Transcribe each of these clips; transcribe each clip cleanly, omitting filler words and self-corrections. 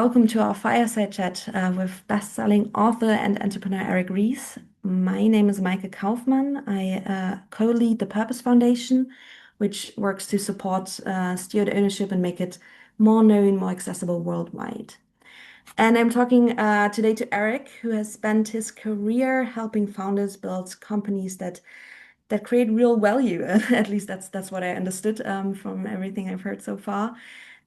welcome to our Fireside chat with best-selling author and entrepreneur Eric Ries. My name is Maike Kauffmann. I co-lead the Purpose Foundation, which works to support steward ownership and make it more known, more accessible worldwide. And I'm talking today to Eric, who has spent his career helping founders build companies that create real value. At least that's what I understood from everything I've heard so far.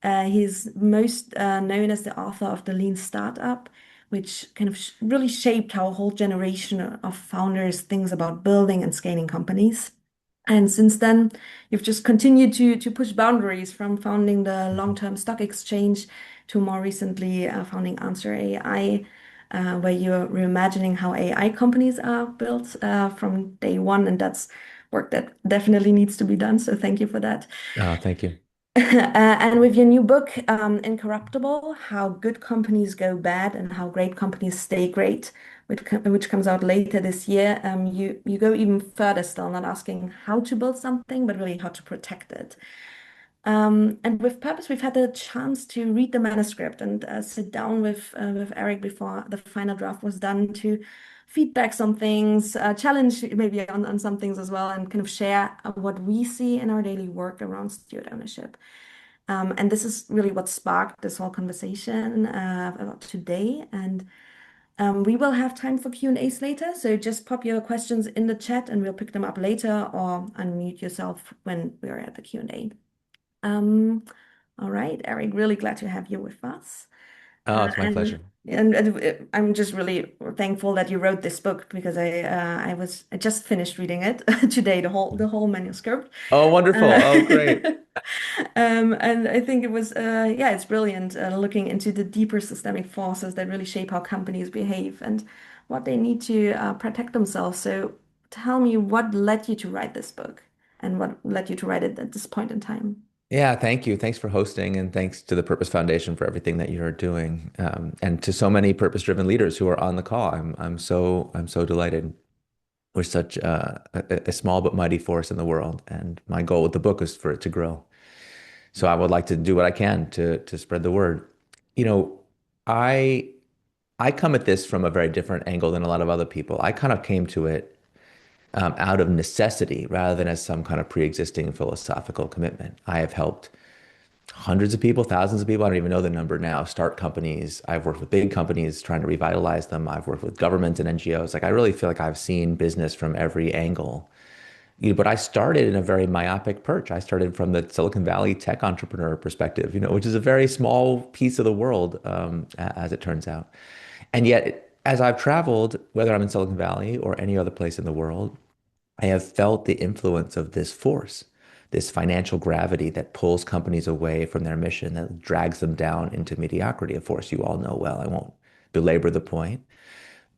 He's most known as the author of The Lean Startup, which kind of really shaped how a whole generation of founders thinks about building and scaling companies. And since then, you've just continued to push boundaries from founding the long-term stock exchange to more recently founding Answer AI, where you're reimagining how AI companies are built from day one. And that's work that definitely needs to be done. So thank you for that. Thank you. And with your new book, Incorruptible, How Good Companies Go Bad and How Great Companies Stay Great, which comes out later this year, you go even further still, not asking how to build something, but really how to protect it. And with Purpose, we've had the chance to read the manuscript and sit down with Eric before the final draft was done to feedback some things, challenge maybe on some things as well, and kind of share what we see in our daily work around steward ownership. And this is really what sparked this whole conversation about today. And we will have time for Q&As later, so just pop your questions in the chat and we'll pick them up later or unmute yourself when we're at the Q&A. Um, all right, Eric, really glad to have you with us. Oh, it's my And, pleasure. I'm just really thankful that you wrote this book because I just finished reading it today, the whole manuscript. Oh, wonderful. Uh, Oh, great. and I think it was yeah, it's brilliant looking into the deeper systemic forces that really shape how companies behave and what they need to protect themselves. So tell me what led you to write this book and what led you to write it at this point in time. Yeah, thank you. Thanks for hosting, and thanks to the Purpose Foundation for everything that you're doing, and to so many purpose-driven leaders who are on the call. I'm so delighted. We're such a small but mighty force in the world, and my goal with the book is for it to grow. So I would like to do what I can to spread the word. You know, I I come at this from a very different angle than a lot of other people. I kind of came to it out of necessity rather than as some kind of pre-existing philosophical commitment. I have helped hundreds of people, thousands of people, I don't even know the number now, start companies. I've worked with big companies trying to revitalize them. I've worked with governments and NGOs. Like I really feel like I've seen business from every angle. But I started in a very myopic perch. I started from the Silicon Valley tech entrepreneur perspective, which is a very small piece of the world, as it turns out. And yet, as I've traveled, whether I'm in Silicon Valley or any other place in the world, I have felt the influence of this force, this financial gravity that pulls companies away from their mission, that drags them down into mediocrity. Of course, you all know well. I won't belabor the point.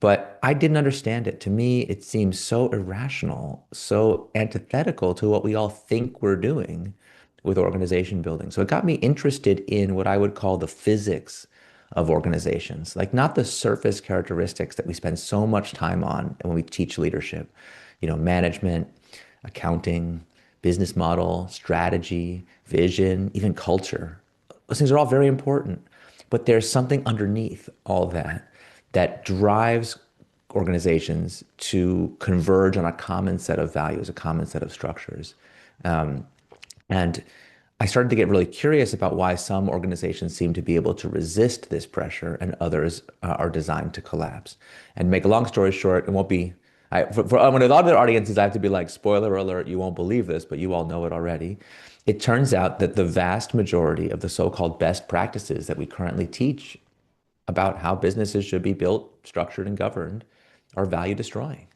But I didn't understand it. To me, it seems so irrational, so antithetical to what we all think we're doing with organization building. So it got me interested in what I would call the physics of organizations, like not the surface characteristics that we spend so much time on when we teach leadership, management, accounting, business model, strategy, vision, even culture. Those things are all very important, but there's something underneath all that drives organizations to converge on a common set of values, a common set of structures. Um, and I started to get really curious about why some organizations seem to be able to resist this pressure and others are designed to collapse. And make a long story short, it won't be, for when a lot of the audiences, I have to be like, spoiler alert, you won't believe this, but you all know it already. It turns out that the vast majority of the so-called best practices that we currently teach about how businesses should be built, structured, and governed are value destroying.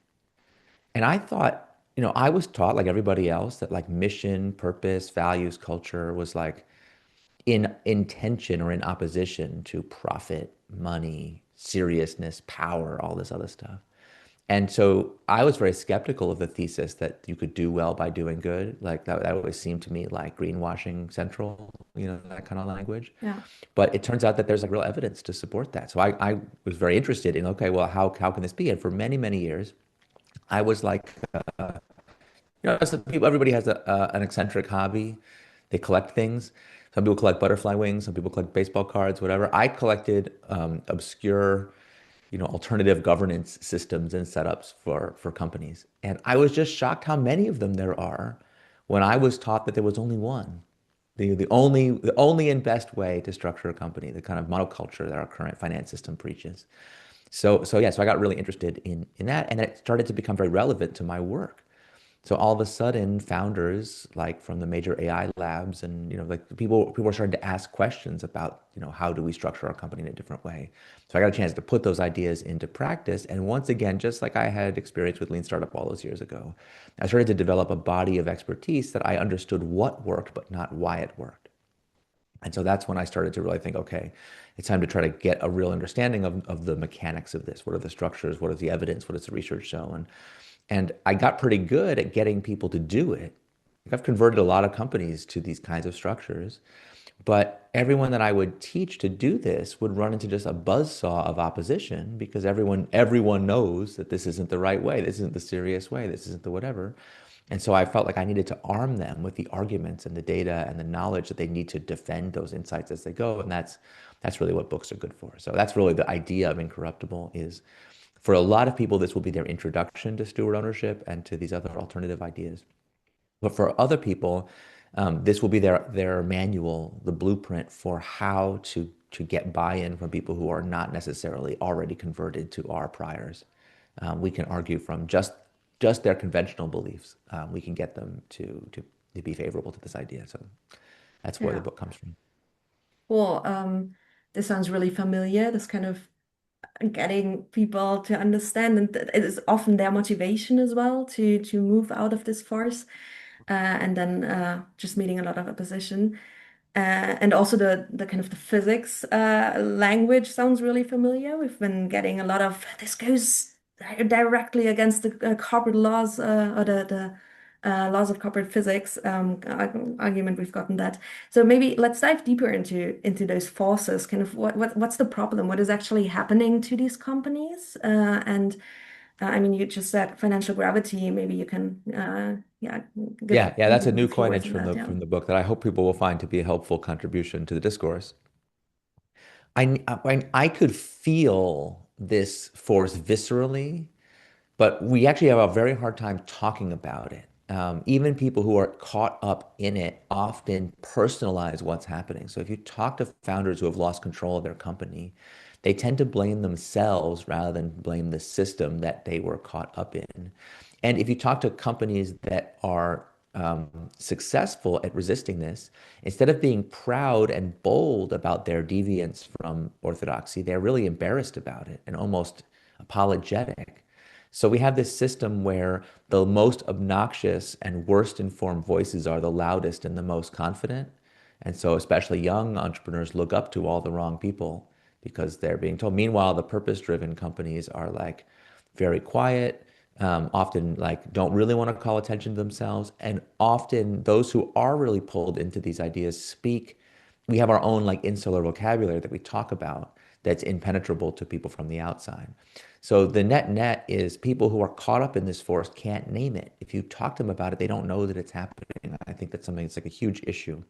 And I thought, I was taught like everybody else that like mission, purpose, values, culture was like in intention or in opposition to profit, money, seriousness, power, all this other stuff. And so I was very skeptical of the thesis that you could do well by doing good. Like that always seemed to me like greenwashing central, that kind of language. Yeah. But it turns out that there's like real evidence to support that. So I was very interested in, okay, well, how can this be? And for many, many years, I was like, some people, everybody has an eccentric hobby. They collect things. Some people collect butterfly wings, some people collect baseball cards, whatever. I collected obscure, alternative governance systems and setups for companies. And I was just shocked how many of them there are when I was taught that there was only one. The only and best way to structure a company, the kind of monoculture that our current finance system preaches. So I got really interested in that, and it started to become very relevant to my work. So all of a sudden, founders like from the major AI labs and like people are starting to ask questions about how do we structure our company in a different way. So I got a chance to put those ideas into practice. And once again, just like I had experience with Lean Startup all those years ago, I started to develop a body of expertise that I understood what worked, but not why it worked. And so that's when I started to really think, okay, it's time to try to get a real understanding of the mechanics of this. What are the structures? What is the evidence? What does the research show? And I got pretty good at getting people to do it. I've converted a lot of companies to these kinds of structures, but everyone that I would teach to do this would run into just a buzzsaw of opposition because everyone knows that this isn't the right way. This isn't the serious way. This isn't the whatever. And so I felt like I needed to arm them with the arguments and the data and the knowledge that they need to defend those insights as they go. And that's really what books are good for. So that's really the idea of Incorruptible is for a lot of people, this will be their introduction to steward ownership and to these other alternative ideas. But for other people, this will be their manual, the blueprint for how to get buy-in from people who are not necessarily already converted to our priors. We can argue from just their conventional beliefs. We can get them to be favorable to this idea. So that's where the Yeah. book comes from. Well, this sounds really familiar. This kind of getting people to understand, and it is often their motivation as well to move out of this force, and then just meeting a lot of opposition. And also the kind of the physics language sounds really familiar. We've been getting a lot of this goes directly against the corporate laws or the laws of corporate physics argument. We've gotten that. So maybe let's dive deeper into those forces. Kind of what's the problem? What is actually happening to these companies? And I mean, you just said financial gravity. Maybe you can yeah give Yeah, that's a maybe new a few words coinage on from that. the Yeah. from the book that I hope people will find to be a helpful contribution to the discourse. I could feel this force viscerally, but we actually have a very hard time talking about it. Even people who are caught up in it often personalize what's happening. So if you talk to founders who have lost control of their company, they tend to blame themselves rather than blame the system that they were caught up in. And if you talk to companies that are successful at resisting this, instead of being proud and bold about their deviance from orthodoxy, they're really embarrassed about it and almost apologetic. So we have this system where the most obnoxious and worst informed voices are the loudest and the most confident. And so especially young entrepreneurs look up to all the wrong people because they're being told. Meanwhile, the purpose-driven companies are like very quiet, often like don't really want to call attention to themselves. And often those who are really pulled into these ideas speak. We have our own like insular vocabulary that we talk about that's impenetrable to people from the outside. So the net is people who are caught up in this force can't name it. If you talk to them about it, they don't know that it's happening. I think that's something that's like a huge issue.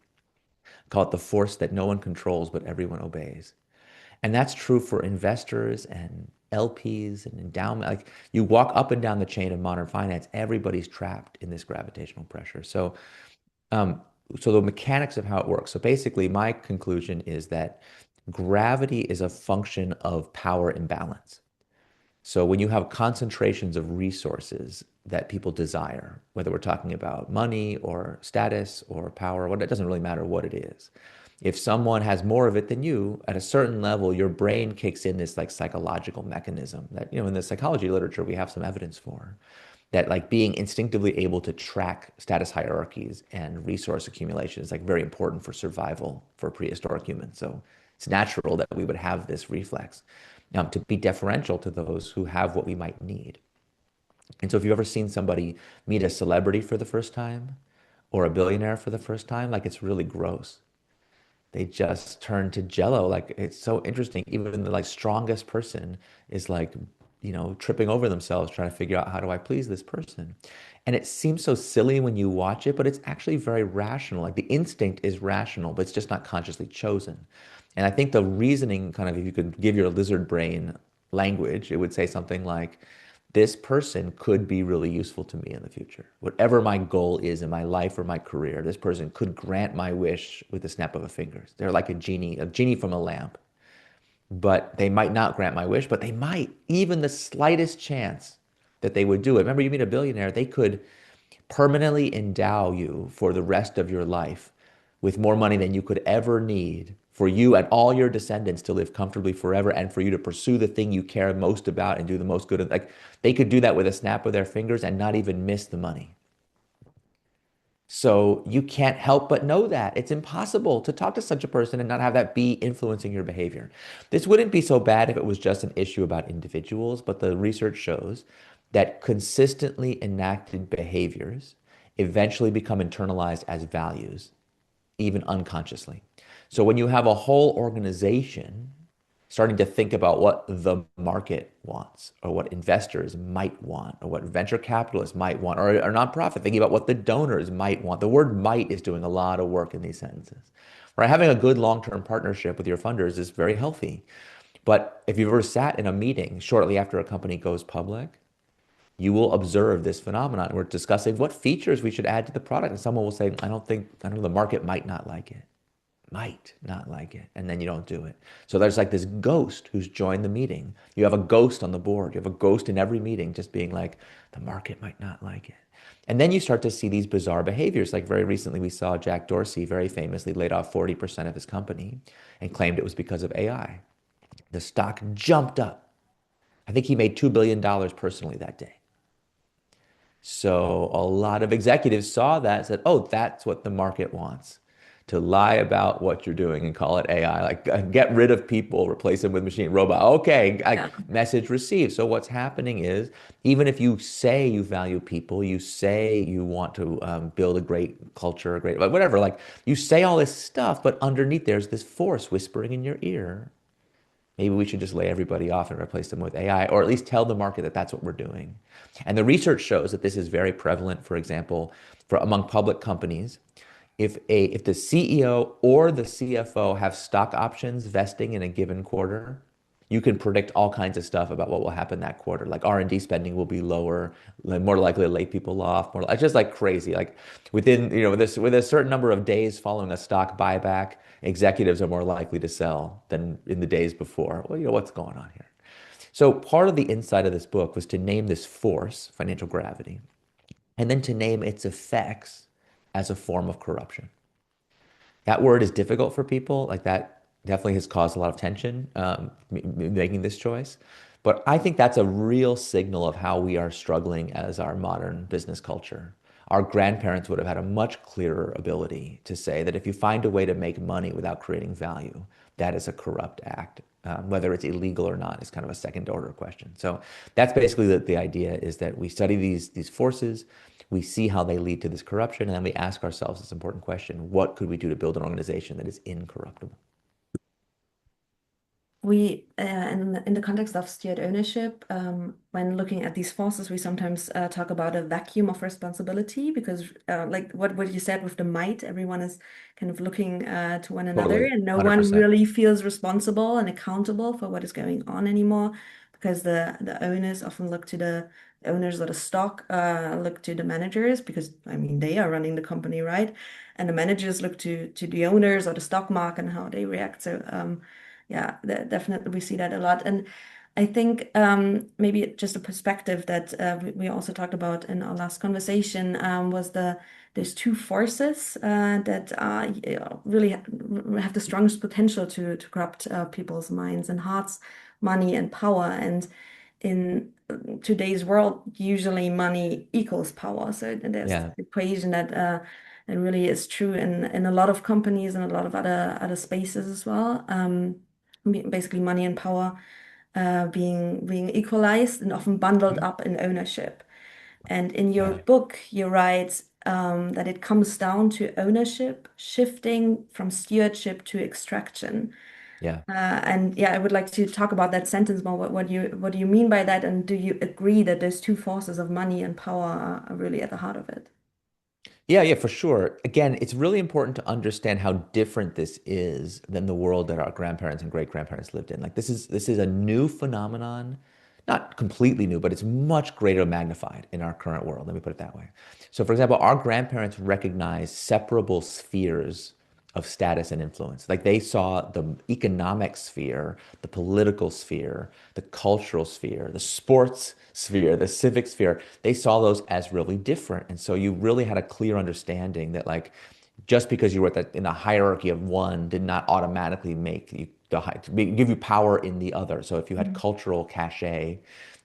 I call it the force that no one controls, but everyone obeys. And that's true for investors and LPs and endowment. Like you walk up and down the chain of modern finance, everybody's trapped in this gravitational pressure. Um, so the mechanics of how it works. So basically, my conclusion is that gravity is a function of power imbalance. So when you have concentrations of resources that people desire, whether we're talking about money or status or power, what it doesn't really matter what it is. If someone has more of it than you, at a certain level, your brain kicks in this like psychological mechanism that, in the psychology literature, we have some evidence for that like being instinctively able to track status hierarchies and resource accumulation is like very important for survival for prehistoric humans. So it's natural that we would have this reflex to be deferential to those who have what we might need. And so if you've ever seen somebody meet a celebrity for the first time or a billionaire for the first time, like it's really gross. They just turn to jello. Like it's so interesting. Even the like strongest person is like tripping over themselves trying to figure out how do I please this person. And it seems so silly when you watch it, but it's actually very rational. Like the instinct is rational, but it's just not consciously chosen. And I think the reasoning kind of, if you could give your lizard brain language, it would say something like, this person could be really useful to me in the future. Whatever my goal is in my life or my career, this person could grant my wish with a snap of a finger. They're like a genie from a lamp. But they might not grant my wish, but they might, even the slightest chance that they would do it. Remember, you meet a billionaire, they could permanently endow you for the rest of your life with more money than you could ever need for you and all your descendants to live comfortably forever and for you to pursue the thing you care most about and do the most good. Like they could do that with a snap of their fingers and not even miss the money. So you can't help but know that. It's impossible to talk to such a person and not have that be influencing your behavior. This wouldn't be so bad if it was just an issue about individuals, but the research shows that consistently enacted behaviors eventually become internalized as values, even unconsciously. So when you have a whole organization starting to think about what the market wants or what investors might want or what venture capitalists might want or a nonprofit thinking about what the donors might want. The word might is doing a lot of work in these sentences. Right? Having a good long-term partnership with your funders is very healthy. But if you've ever sat in a meeting shortly after a company goes public, you will observe this phenomenon. We're discussing what features we should add to the product. And someone will say, I don't know, the market might not like it, might not like it, and then you don't do it. So there's like this ghost who's joined the meeting. You have a ghost on the board. You have a ghost in every meeting just being like, the market might not like it. And then you start to see these bizarre behaviors. Like very recently, we saw Jack Dorsey very famously laid off 40% of his company and claimed it was because of AI. The stock jumped up. I think he made $2 billion personally that day. So a lot of executives saw that and said, oh, that's what the market wants. To lie about what you're doing and call it AI, like get rid of people, replace them with machine robot. Okay, Yeah. message received. So what's happening is, even if you say you value people, you say you want to build a great culture, a great whatever, like you say all this stuff, but underneath there's this force whispering in your ear. Maybe we should just lay everybody off and replace them with AI, or at least tell the market that that's what we're doing. And the research shows that this is very prevalent, for example, for among public companies. If the CEO or the CFO have stock options vesting in a given quarter, you can predict all kinds of stuff about what will happen that quarter. Like R&D spending will be lower, more likely to lay people off, more it's just like crazy. Like within, with a certain number of days following a stock buyback, executives are more likely to sell than in the days before. Well, what's going on here? So part of the insight of this book was to name this force, financial gravity, and then to name its effects as a form of corruption. That word is difficult for people. Like that definitely has caused a lot of tension making this choice. But I think that's a real signal of how we are struggling as our modern business culture. Our grandparents would have had a much clearer ability to say that if you find a way to make money without creating value, that is a corrupt act. Whether it's illegal or not is kind of a second order question. So that's basically the idea is that we study these forces, we see how they lead to this corruption, and then we ask ourselves this important question: what could we do to build an organization that is incorruptible? We, in the context of steward ownership, when looking at these forces, we sometimes talk about a vacuum of responsibility because, like what you said with the might, everyone is kind of looking to one another, Totally, and no one 100%. really feels responsible and accountable for what is going on anymore, because the owners often look to the owners of the stock, look to the managers because I mean they are running the company, right? And the managers look to the owners or the stock market and how they react. So. Yeah, definitely we see that a lot. And I think maybe just a perspective that we also talked about in our last conversation was there's two forces that really have the strongest potential to corrupt people's minds and hearts, money and power. And in today's world, usually money equals power. So there's this Yeah, equation that it really is true in a lot of companies and a lot of other spaces as well. Basically money and power being equalized and often bundled up in ownership. And in your yeah, book, you write that it comes down to ownership shifting from stewardship to extraction. Yeah. And yeah, I would like to talk about that sentence more. What do you mean by that? And do you agree that those two forces of money and power are really at the heart of it? Yeah, yeah, for sure. Again, it's really important to understand how different this is than the world that our grandparents and great grandparents lived in. Like this is a new phenomenon, not completely new, but it's much greater magnified in our current world. Let me put it that way. So, for example, our grandparents recognized separable spheres of status and influence. Like they saw the economic sphere, the political sphere, the cultural sphere, the sports sphere, the civic sphere. They saw those as really different. And so you really had a clear understanding that like just because you were in the hierarchy of one did not automatically make you give you power in the other. So if you had cultural cachet,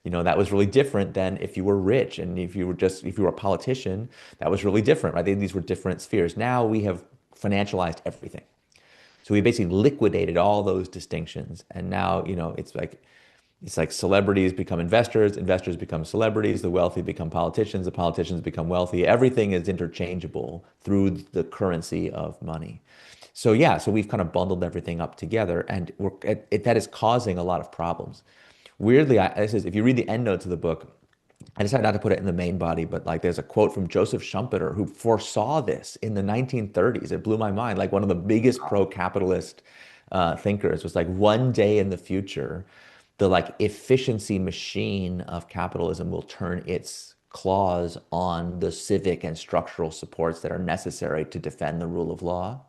that was really different than if you were rich. And if you were a politician, that was really different, right? These were different spheres. Now we have financialized everything. So we basically liquidated all those distinctions. And now, it's like celebrities become investors, investors become celebrities, the wealthy become politicians, the politicians become wealthy. Everything is interchangeable through the currency of money. So yeah, so we've kind of bundled everything up together, and that is causing a lot of problems. Weirdly, if you read the endnotes of the book, I decided not to put it in the main body, but like there's a quote from Joseph Schumpeter who foresaw this in the 1930s. It blew my mind. Like one of the biggest pro-capitalist thinkers was like, one day in the future, the like efficiency machine of capitalism will turn its claws on the civic and structural supports that are necessary to defend the rule of law.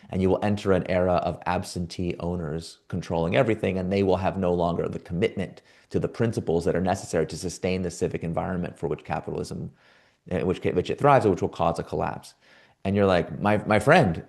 And you will enter an era of absentee owners controlling everything, and they will have no longer the commitment to the principles that are necessary to sustain the civic environment for which capitalism, which it thrives, or which will cause a collapse. And you're like, my friend,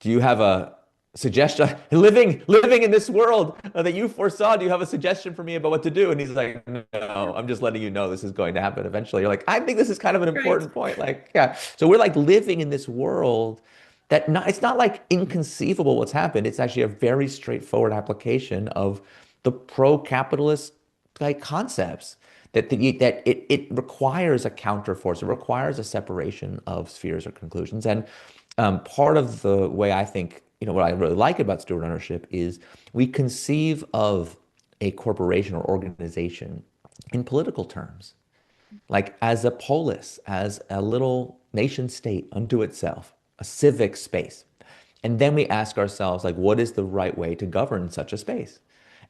do you have a suggestion living in this world that you foresaw? Do you have a suggestion for me about what to do? And he's like, no, I'm just letting you know this is going to happen eventually. You're like, I think this is kind of an Great. important point. Like, yeah. So we're like living in this world it's not like inconceivable what's happened. It's actually a very straightforward application of the pro-capitalist like concepts that it requires a counterforce. It requires a separation of spheres or conclusions. And part of the way I think, what I really like about steward ownership is we conceive of a corporation or organization in political terms, like as a polis, as a little nation state unto itself, a civic space. And then we ask ourselves, like, what is the right way to govern such a space?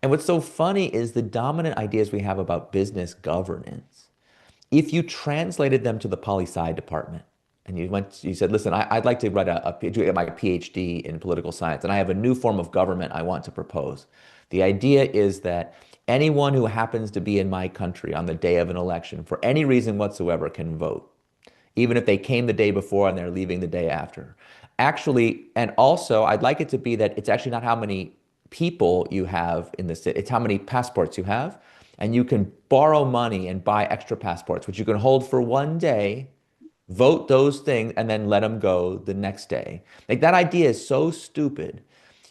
And what's so funny is the dominant ideas we have about business governance. If you translated them to the poli-sci department and you said, listen, I'd like to get my PhD in political science, and I have a new form of government I want to propose. The idea is that anyone who happens to be in my country on the day of an election for any reason whatsoever can vote, even if they came the day before and they're leaving the day after. Actually, and also, I'd like it to be that it's actually not how many people you have in the city, it's how many passports you have. And you can borrow money and buy extra passports, which you can hold for one day, vote those things, and then let them go the next day. Like that idea is so stupid.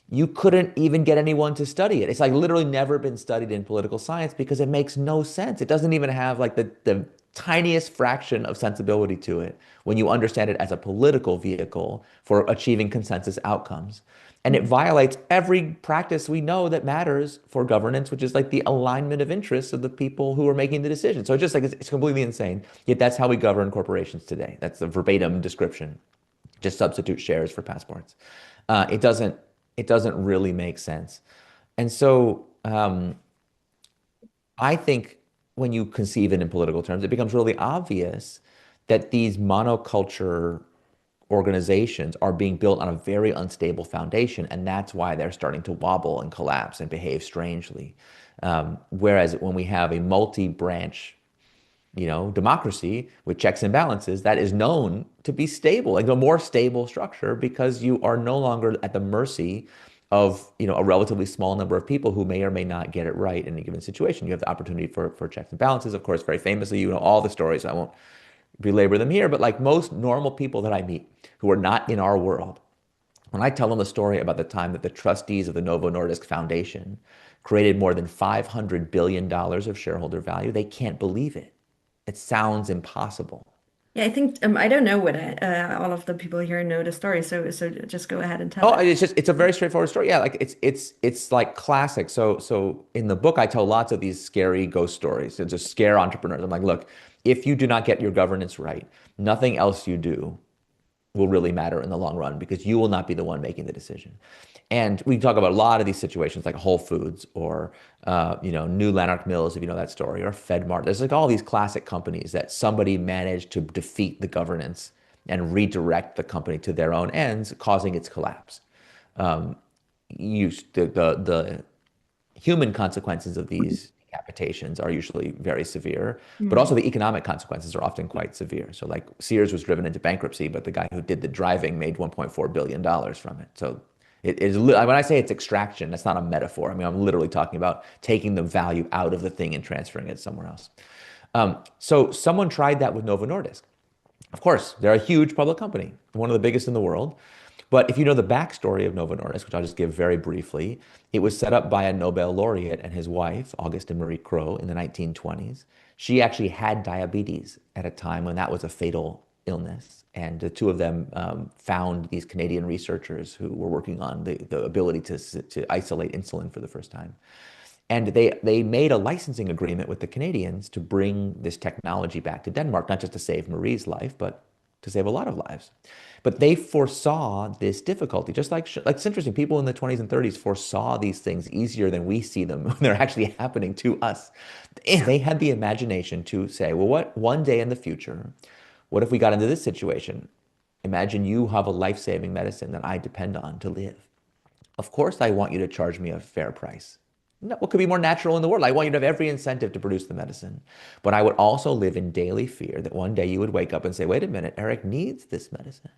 You couldn't even get anyone to study it. It's like literally never been studied in political science because it makes no sense. It doesn't even have like the tiniest fraction of sensibility to it when you understand it as a political vehicle for achieving consensus outcomes. And it violates every practice we know that matters for governance, which is like the alignment of interests of the people who are making the decision. So it's just like it's completely insane. Yet that's how we govern corporations today. That's the verbatim description. Just substitute shares for passports. It doesn't really make sense. And so I think when you conceive it in political terms, it becomes really obvious that these monoculture organizations are being built on a very unstable foundation, and that's why they're starting to wobble and collapse and behave strangely. Whereas when we have a multi-branch, democracy with checks and balances, that is known to be stable, like a more stable structure, because you are no longer at the mercy of, a relatively small number of people who may or may not get it right in a given situation. You have the opportunity for checks and balances, of course, very famously, all the stories. I won't belabor them here, but like most normal people that I meet who are not in our world, when I tell them the story about the time that the trustees of the Novo Nordisk Foundation created more than $500 billion of shareholder value, they can't believe it. It sounds impossible. Yeah, I think I don't know what all of the people here know the story, so just go ahead and tell Oh, it. it's a very straightforward story. Yeah, like it's like classic. So in the book, I tell lots of these scary ghost stories to just scare entrepreneurs. I'm like, look, if you do not get your governance right, nothing else you do will really matter in the long run because you will not be the one making the decision. And we talk about a lot of these situations like Whole Foods or New Lanark Mills, if you know that story, or FedMart. There's like all these classic companies that somebody managed to defeat the governance and redirect the company to their own ends, causing its collapse. Um, the human consequences of these decapitations are usually very severe, but also Hmm. the economic consequences are often quite severe. So, like Sears was driven into bankruptcy, but the guy who did the driving made $1.4 billion from it. So, it is when I say it's extraction, that's not a metaphor. I mean, I'm literally talking about taking the value out of the thing and transferring it somewhere else. So, someone tried that with Novo Nordisk. Of course, they're a huge public company, one of the biggest in the world. But if you know the backstory of Novo Nordisk, which I'll just give very briefly, it was set up by a Nobel laureate and his wife, Auguste Marie Croix, in the 1920s. She actually had diabetes at a time when that was a fatal illness. And the two of them found these Canadian researchers who were working on the ability to isolate insulin for the first time. And they made a licensing agreement with the Canadians to bring this technology back to Denmark, not just to save Marie's life, but to save a lot of lives. But they foresaw this difficulty, just like it's interesting. People in the 20s and 30s foresaw these things easier than we see them when they're actually happening to us. And they had the imagination to say, well, what one day in the future, what if we got into this situation? Imagine you have a life-saving medicine that I depend on to live. Of course, I want you to charge me a fair price. No, what could be more natural in the world? I want you to have every incentive to produce the medicine. But I would also live in daily fear that one day you would wake up and say, wait a minute, Eric needs this medicine.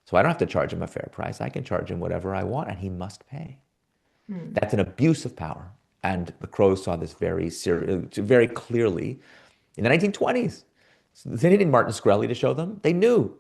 So I don't have to charge him a fair price. I can charge him whatever I want, and he must pay. Hmm. That's an abuse of power. And the Crows saw this very clearly in the 1920s. They didn't need Martin Shkreli to show them. They knew.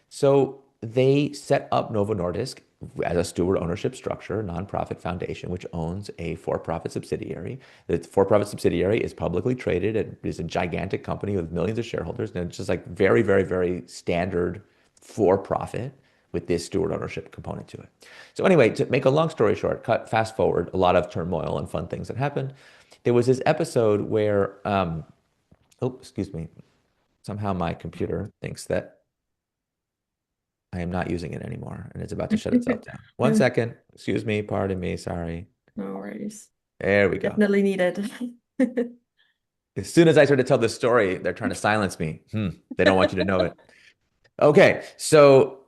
So they set up Novo Nordisk as a steward ownership structure, nonprofit foundation, which owns a for-profit subsidiary. The for-profit subsidiary is publicly traded. It is a gigantic company with millions of shareholders. And it's just like very, very, very standard for-profit with this steward ownership component to it. So anyway, to make a long story short, fast forward, a lot of turmoil and fun things that happened. There was this episode where, oh, excuse me, somehow my computer thinks that I am not using it anymore and it's about to shut itself down. One No second. Excuse me. Pardon me. Sorry. worries. There we go. Definitely needed. As soon as I start to tell this story, they're trying to silence me. They don't want you to know it. Okay. So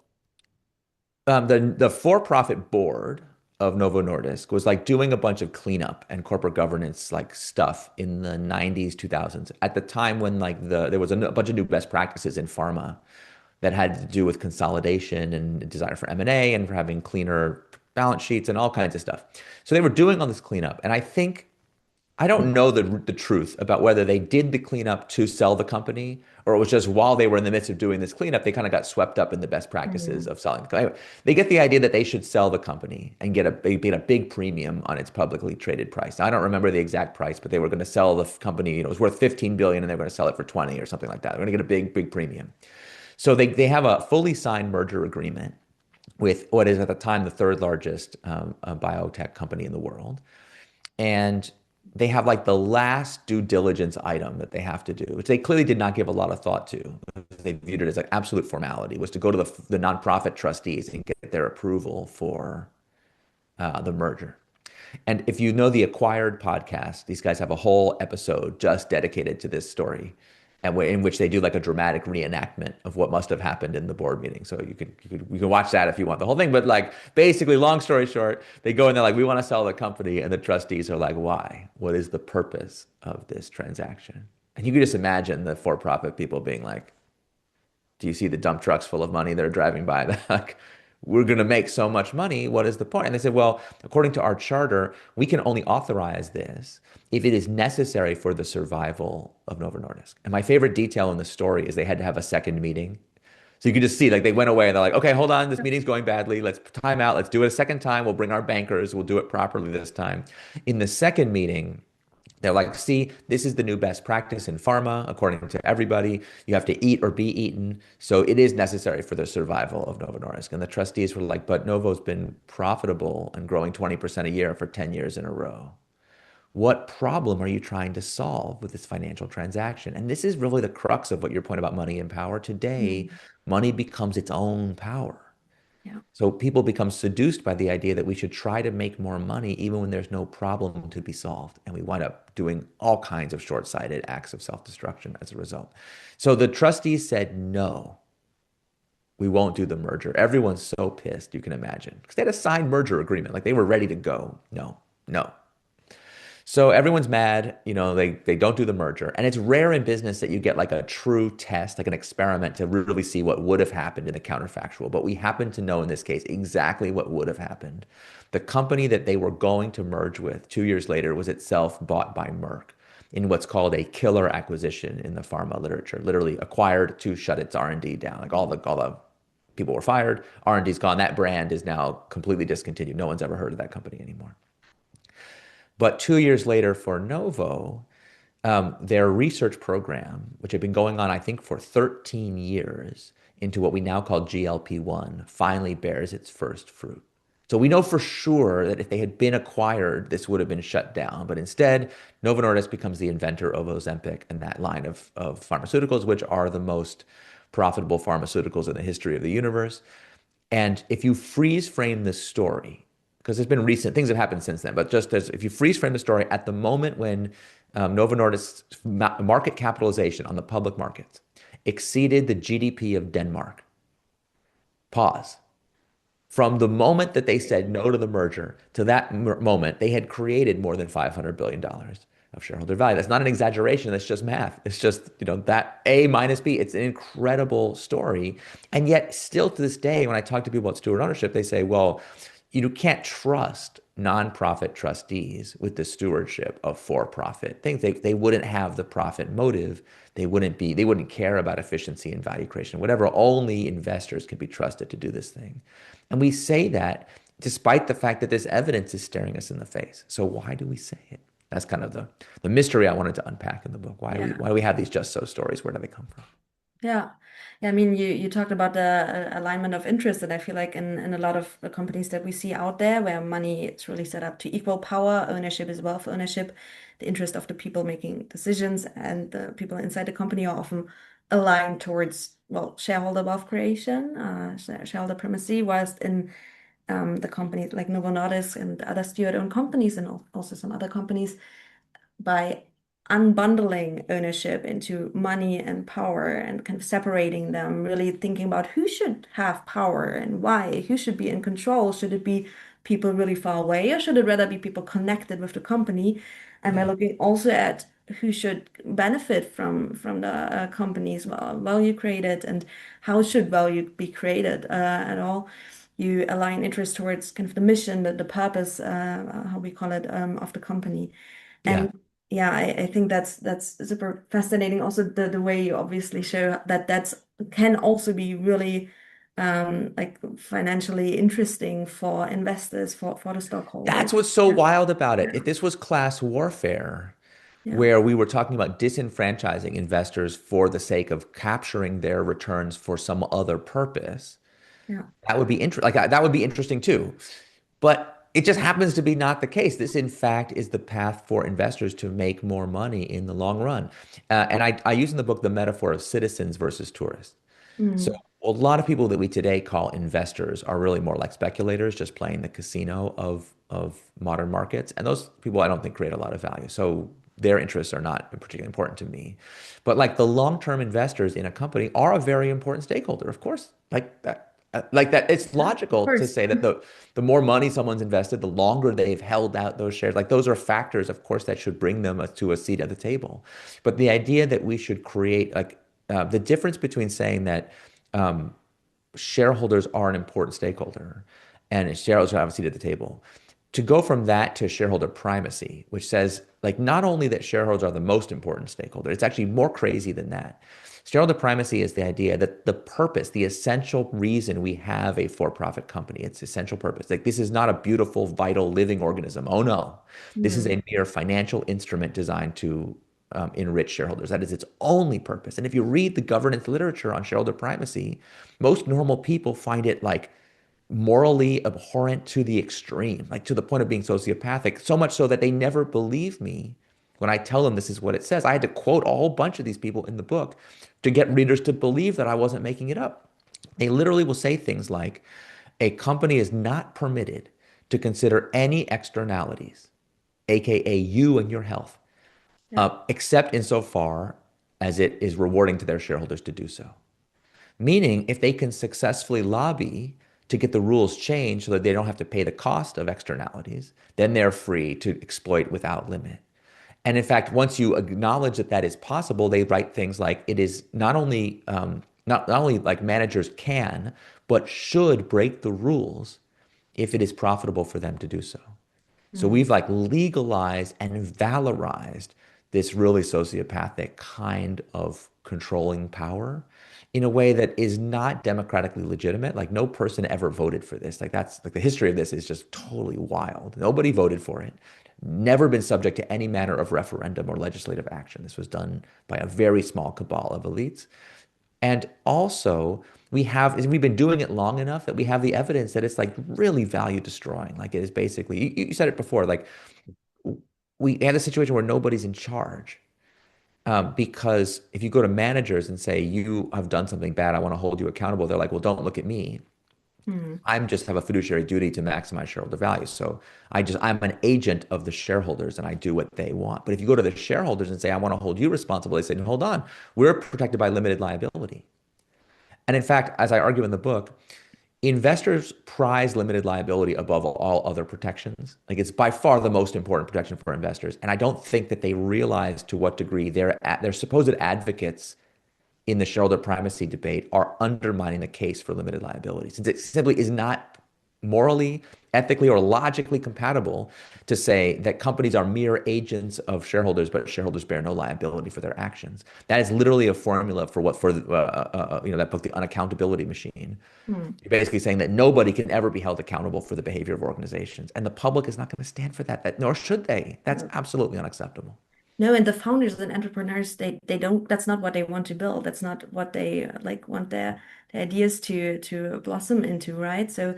the for-profit board of Novo Nordisk was like doing a bunch of cleanup and corporate governance like stuff in the 90s, 2000s at the time when like there was a bunch of new best practices in pharma that had to do with consolidation and desire for M&A and for having cleaner balance sheets and all kinds of stuff. So they were doing all this cleanup. And I don't know the truth about whether they did the cleanup to sell the company or it was just while they were in the midst of doing this cleanup, they kind of got swept up in the best practices Hmm. of selling. Anyway, they get the idea that they should sell the company and get a big premium on its publicly traded price. Now, I don't remember the exact price, but they were going to sell the company, it was worth 15 billion and they were going to sell it for 20 or something like that. They're going to get a big premium. So they have a fully signed merger agreement with what is at the time the third largest biotech company in the world. And they have like the last due diligence item that they have to do, which they clearly did not give a lot of thought to. They viewed it as like absolute formality, was to go to the nonprofit trustees and get their approval for the merger. And if you know the Acquired podcast, these guys have a whole episode just dedicated to this story, and in which they do like a dramatic reenactment of what must have happened in the board meeting. So you can watch that if you want the whole thing. But like basically, long story short, they go and they're like, we want to sell the company, and the trustees are like, why? What is the purpose of this transaction? And you can just imagine the for-profit people being like, do you see the dump trucks full of money that are driving by? Like, we're going to make so much money. What is the point? And they said, well, according to our charter, we can only authorize this if it is necessary for the survival of Novo Nordisk. And my favorite detail in the story is they had to have a second meeting. So you can just see, like, they went away and they're like, okay, hold on, this meeting's going badly. Let's time out. Let's do it a second time. We'll bring our bankers. We'll do it properly this time. In the second meeting, They're like, see, this is the new best practice in pharma, according to everybody. You have to eat or be eaten. So it is necessary for the survival of Novo Nordisk. And the trustees were like, but Novo's been profitable and growing 20% a year for 10 years in a row. What problem are you trying to solve with this financial transaction? And this is really the crux of what your point about money and power. Today, Mm. money becomes its own power. Yeah. So people become seduced by the idea that we should try to make more money even when there's no problem to be solved. And we wind up doing all kinds of short-sighted acts of self-destruction as a result. So the trustees said, no, we won't do the merger. Everyone's so pissed, you can imagine, because they had a signed merger agreement. Like they were ready to go. No, no. So everyone's mad, they don't do the merger. And it's rare in business that you get like a true test, like an experiment to really see what would have happened in the counterfactual. But we happen to know in this case exactly what would have happened. The company that they were going to merge with 2 years later was itself bought by Merck in what's called a killer acquisition in the pharma literature, literally acquired to shut its R&D down. Like all the people were fired, R&D's gone. That brand is now completely discontinued. No one's ever heard of that company anymore. But 2 years later for Novo, their research program, which had been going on, I think, for 13 years into what we now call GLP-1, finally bears its first fruit. So we know for sure that if they had been acquired, this would have been shut down. But instead, Novo Nordisk becomes the inventor of Ozempic and that line of pharmaceuticals, which are the most profitable pharmaceuticals in the history of the universe. And if you freeze frame this story, because there's been recent things have happened since then, but just as if you freeze frame the story at the moment when Novo Nordisk's market capitalization on the public markets exceeded the GDP of Denmark, pause. From the moment that they said no to the merger to that moment, they had created more than $500 billion of shareholder value. That's not an exaggeration. That's just math. It's just, that A minus B. It's an incredible story. And yet, still to this day, when I talk to people about steward ownership, they say, well, you can't trust nonprofit trustees with the stewardship of for-profit things. They wouldn't have the profit motive. They wouldn't care about efficiency and value creation, whatever. Only investors can be trusted to do this thing. And we say that despite the fact that this evidence is staring us in the face. So why do we say it? That's kind of the mystery I wanted to unpack in the book. Yeah. Why do we have these just so stories? Where do they come from? Yeah. Yeah, I mean, you talked about the alignment of interest, and I feel like in a lot of the companies that we see out there where money is really set up to equal power, ownership is wealth ownership, the interest of the people making decisions and the people inside the company are often aligned towards, well, shareholder wealth creation, shareholder primacy, whilst in the companies like Novo Nordisk and other steward-owned companies and also some other companies, by unbundling ownership into money and power and kind of separating them, really thinking about who should have power and why, who should be in control. Should it be people really far away, or should it rather be people connected with the company? And by Yeah. looking also at who should benefit from the company's value created and how should value be created at all. You align interest towards kind of the mission, the purpose, how we call it, of the company. Yeah. And yeah, I think that's super fascinating. Also, the way you obviously show that that's can also be really like financially interesting for investors, for the stockholders. That's what's so Yeah, wild about it. yeah, If this was class warfare, yeah, where we were talking about disenfranchising investors for the sake of capturing their returns for some other purpose, yeah, that would be that would be interesting too. But it just happens to be not the case. This, in fact, is the path for investors to make more money in the long run. And I use in the book the metaphor of citizens versus tourists. So mm, a lot of people that we today call investors are really more like speculators, just playing the casino of modern markets. And those people I don't think create a lot of value. So their interests are not particularly important to me. But like the long-term investors in a company are a very important stakeholder, of course. Like that, it's yeah, of logical to course. say that the more money someone's invested, the longer they've held out those shares. Like those are factors, of course, that should bring them to a seat at the table. But the idea that we should create the difference between saying that shareholders are an important stakeholder and shareholders should have a seat at the table To go from that to shareholder primacy, which says like not only that shareholders are the most important stakeholder, it's actually more crazy than that. Shareholder primacy is the idea that the purpose, the essential reason we have a for-profit company, its essential purpose, like this is not a beautiful, vital, living organism. Oh no, this is Mm. a mere financial instrument designed to enrich shareholders. That is its only purpose. And if you read the governance literature on shareholder primacy, most normal people find it like morally abhorrent to the extreme, like to the point of being sociopathic, so much so that they never believe me when I tell them this is what it says. I had to quote a whole bunch of these people in the book to get readers to believe that I wasn't making it up. They literally will say things like, a company is not permitted to consider any externalities, aka you and your health, Yeah. except insofar as it is rewarding to their shareholders to do so. Meaning, if they can successfully lobby to get the rules changed so that they don't have to pay the cost of externalities, then they're free to exploit without limit. And in fact, once you acknowledge that that is possible, they write things like it is not only like managers can, but should break the rules if it is profitable for them to do so. So Mm. we've like legalized and valorized this really sociopathic kind of controlling power in a way that is not democratically legitimate. Like no person ever voted for this. Like that's like the history of this is just totally wild. Nobody voted for it. Never been subject to any manner of referendum or legislative action. This was done by a very small cabal of elites. And also, we've been doing it long enough that we have the evidence that it's like really value destroying. Like it is basically, you said it before, like we had a situation where nobody's in charge. Because if you go to managers and say, you have done something bad, I want to hold you accountable, they're like, well, don't look at me. Mm. I'm just have a fiduciary duty to maximize shareholder value. So I'm an agent of the shareholders and I do what they want. But if you go to the shareholders and say, I want to hold you responsible, they say, hold on, we're protected by limited liability. And in fact, as I argue in the book, investors prize limited liability above all other protections. Like it's by far the most important protection for investors. And I don't think that they realize to what degree their supposed advocates in the shareholder primacy debate are undermining the case for limited liability, since it simply is not morally, ethically, or logically compatible to say that companies are mere agents of shareholders, but shareholders bear no liability for their actions. That is literally a formula for that book, The Unaccountability Machine. Mm. You're basically saying that nobody can ever be held accountable for the behavior of organizations, and the public is not going to stand for that, nor should they. That's No. absolutely unacceptable. No, and the founders and entrepreneurs, they don't, that's not what they want to build. That's not what they like want their ideas to blossom into, right? So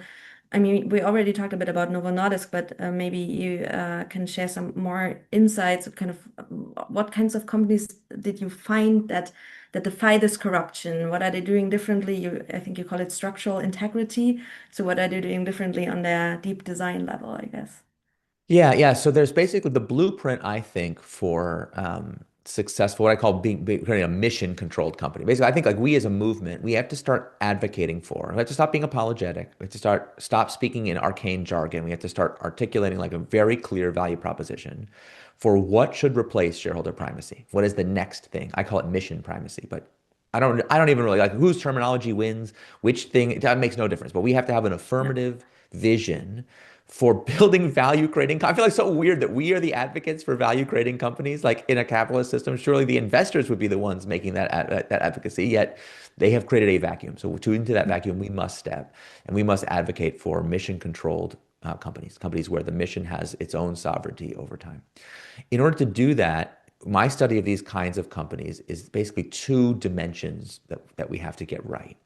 I mean, we already talked a bit about Novo Nordisk, but maybe you can share some more insights, kind of what kinds of companies did you find that defy this corruption? What are they doing differently? I think you call it structural integrity. So what are they doing differently on their deep design level, I guess? Yeah, yeah. So there's basically the blueprint, I think, for successful, what I call creating a mission-controlled company. Basically, I think like we as a movement, we have to start advocating for. We have to stop being apologetic. We have to stop speaking in arcane jargon. We have to start articulating like a very clear value proposition for what should replace shareholder primacy. What is the next thing? I call it mission primacy, but I don't even really like whose terminology wins, which thing, that makes no difference. But we have to have an Yeah. affirmative vision for building value creating. I feel like so weird that we are the advocates for value creating companies. Like in a capitalist system, surely the investors would be the ones making that advocacy. Yet they have created a vacuum. So into that vacuum, we must step and we must advocate for mission controlled companies where the mission has its own sovereignty over time. In order to do that, my study of these kinds of companies is basically two dimensions that we have to get right.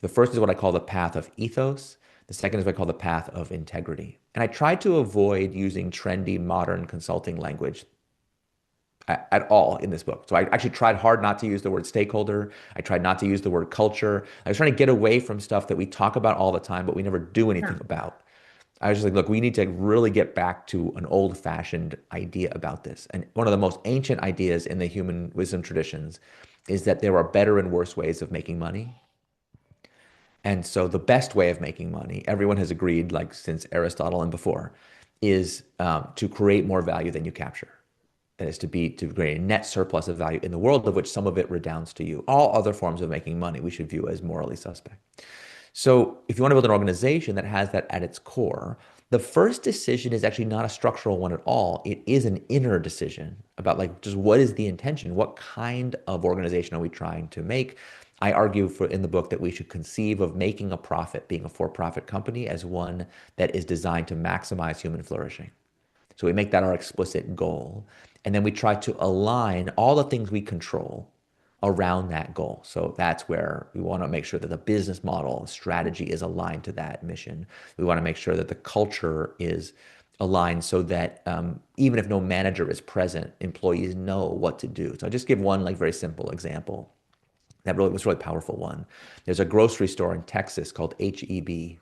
The first is what I call the path of ethos. The second is what I call the path of integrity. And I try to avoid using trendy modern consulting language at all in this book. So I actually tried hard not to use the word stakeholder. I tried not to use the word culture. I was trying to get away from stuff that we talk about all the time, but we never do anything Yeah. about. I was just like, look, we need to really get back to an old-fashioned idea about this. And one of the most ancient ideas in the human wisdom traditions is that there are better and worse ways of making money. And so the best way of making money, everyone has agreed, like since Aristotle and before, is to create more value than you capture. That is to create a net surplus of value in the world, of which some of it redounds to you. All other forms of making money we should view as morally suspect. So if you want to build an organization that has that at its core, The first decision is actually not a structural one at all. It is an inner decision about like just what is the intention? What kind of organization are we trying to make? I argue for in the book that we should conceive of making a profit, being a for-profit company, as one that is designed to maximize human flourishing. So we make that our explicit goal. And then we try to align all the things we control around that goal. So that's where we want to make sure that the business model strategy is aligned to that mission. We want to make sure that the culture is aligned so that even if no manager is present, employees know what to do. So I'll just give one like very simple example that really was a really powerful one. There's a grocery store in Texas called HEB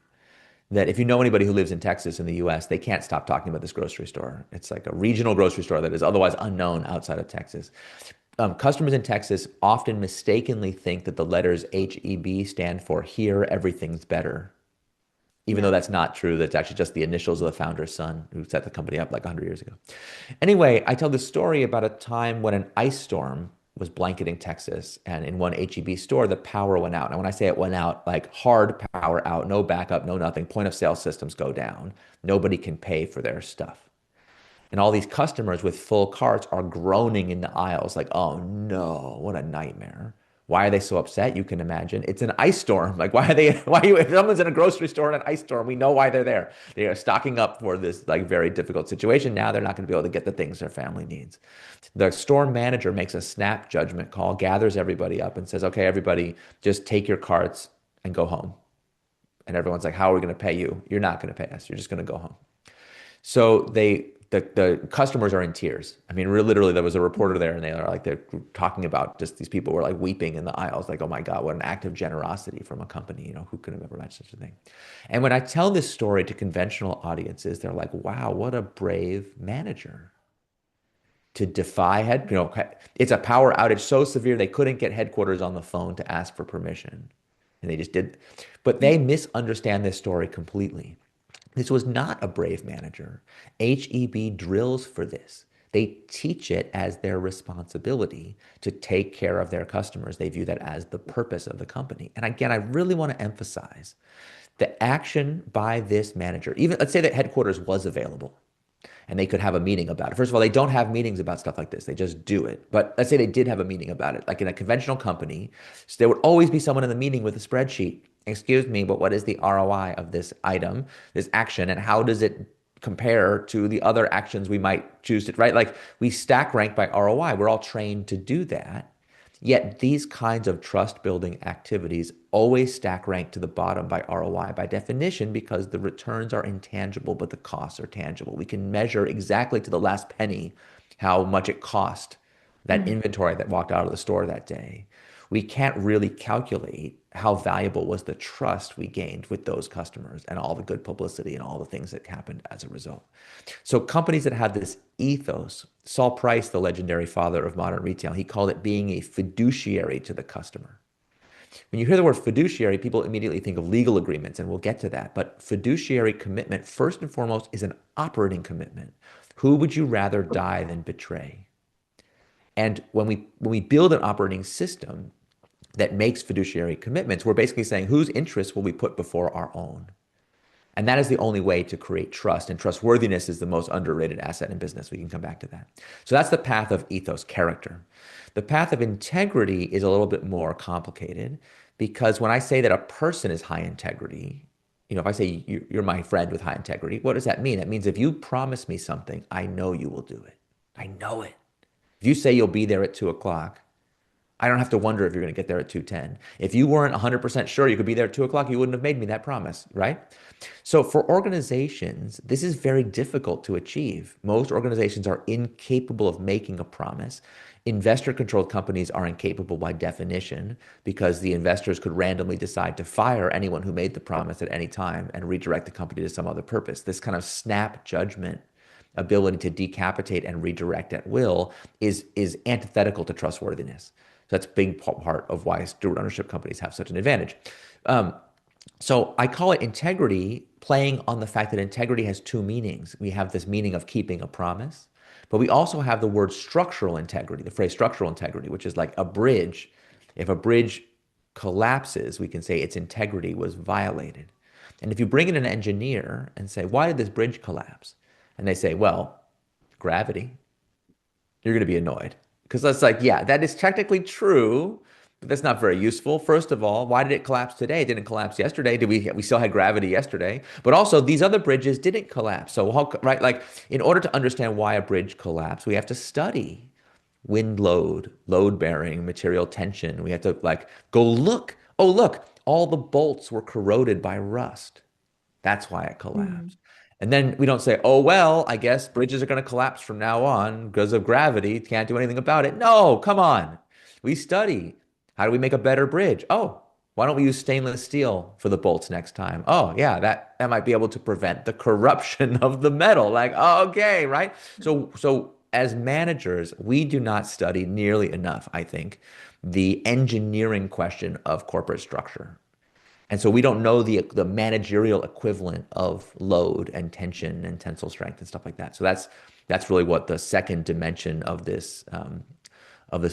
that if you know anybody who lives in Texas in the US, they can't stop talking about this grocery store. It's like a regional grocery store that is otherwise unknown outside of Texas. Customers in Texas often mistakenly think that the letters HEB stand for Here Everything's Better, even though Yeah. that's not true. That's actually just the initials of the founder's son who set the company up like 100 years ago. Anyway, I tell this story about a time when an ice storm was blanketing Texas, and in one HEB store, the power went out. And when I say it went out, like hard power out, no backup, no nothing, point of sale systems go down. Nobody can pay for their stuff. And all these customers with full carts are groaning in the aisles like, oh no, what a nightmare. Why are they so upset? You can imagine. It's an ice storm. Like, why are they, why are you, if someone's in a grocery store in an ice storm, we know why they're there. They are stocking up for this like very difficult situation. Now they're not going to be able to get the things their family needs. The store manager makes a snap judgment call, gathers everybody up and says, okay, everybody just take your carts and go home. And everyone's like, how are we going to pay you? You're not going to pay us. You're just going to go home. So the customers are in tears. I mean, literally, there was a reporter there, and they're talking about just these people were like weeping in the aisles, like, oh my God, what an act of generosity from a company. You know, who could have ever imagined such a thing? And when I tell this story to conventional audiences, they're like, wow, what a brave manager to defy it's a power outage so severe they couldn't get headquarters on the phone to ask for permission. And they just did. But they misunderstand this story completely. This was not a brave manager. HEB drills for this. They teach it as their responsibility to take care of their customers. They view that as the purpose of the company. And again, I really want to emphasize the action by this manager. Even let's say that headquarters was available and they could have a meeting about it. First of all, they don't have meetings about stuff like this. They just do it. But let's say they did have a meeting about it. Like in a conventional company, so there would always be someone in the meeting with a spreadsheet. Excuse me, but what is the ROI of this item, this action, and how does it compare to the other actions we might choose to, right? Like we stack rank by ROI. We're all trained to do that. Yet these kinds of trust building activities always stack rank to the bottom by ROI by definition because the returns are intangible, but the costs are tangible. We can measure exactly to the last penny how much it cost that inventory that walked out of the store that day. We can't really calculate how valuable was the trust we gained with those customers and all the good publicity and all the things that happened as a result. So companies that have this ethos, Saul Price, the legendary father of modern retail, he called it being a fiduciary to the customer. When you hear the word fiduciary, people immediately think of legal agreements, and we'll get to that. But fiduciary commitment, first and foremost, is an operating commitment. Who would you rather die than betray? And when we build an operating system that makes fiduciary commitments, we're basically saying whose interests will we put before our own? And that is the only way to create trust. And trustworthiness is the most underrated asset in business. We can come back to that. So that's the path of ethos, character. The path of integrity is a little bit more complicated because when I say that a person is high integrity, if I say you're my friend with high integrity, what does that mean? That means if you promise me something, I know you will do it. I know it. If you say you'll be there at 2 o'clock, I don't have to wonder if you're going to get there at 2:10. If you weren't 100% sure you could be there at 2 o'clock, you wouldn't have made me that promise, right? So for organizations, this is very difficult to achieve. Most organizations are incapable of making a promise. Investor-controlled companies are incapable by definition because the investors could randomly decide to fire anyone who made the promise at any time and redirect the company to some other purpose. This kind of snap judgment ability to decapitate and redirect at will is antithetical to trustworthiness. So that's a big part of why steward ownership companies have such an advantage. So I call it integrity, playing on the fact that integrity has two meanings. We have this meaning of keeping a promise, but we also have the word structural integrity, the phrase structural integrity, which is like a bridge. If a bridge collapses, we can say its integrity was violated. And if you bring in an engineer and say, why did this bridge collapse? And they say, well, gravity, you're going to be annoyed. Because that's like, yeah, that is technically true, but that's not very useful. First of all, why did it collapse today? It didn't collapse yesterday. Did we still had gravity yesterday? But also, these other bridges didn't collapse. So, right, like in order to understand why a bridge collapsed, we have to study wind load, load bearing, material tension. We have to like go look. Oh, look, all the bolts were corroded by rust. That's why it Mm. collapsed. And then we don't say, oh, well, I guess bridges are going to collapse from now on because of gravity. Can't do anything about it. No, come on. We study. How do we make a better bridge? Oh, why don't we use stainless steel for the bolts next time? Oh, yeah, that might be able to prevent the corruption of the metal. Like, oh, okay, right? So as managers, we do not study nearly enough, I think, the engineering question of corporate structure. And so we don't know the managerial equivalent of load and tension and tensile strength and stuff like that. So that's really what the second dimension of this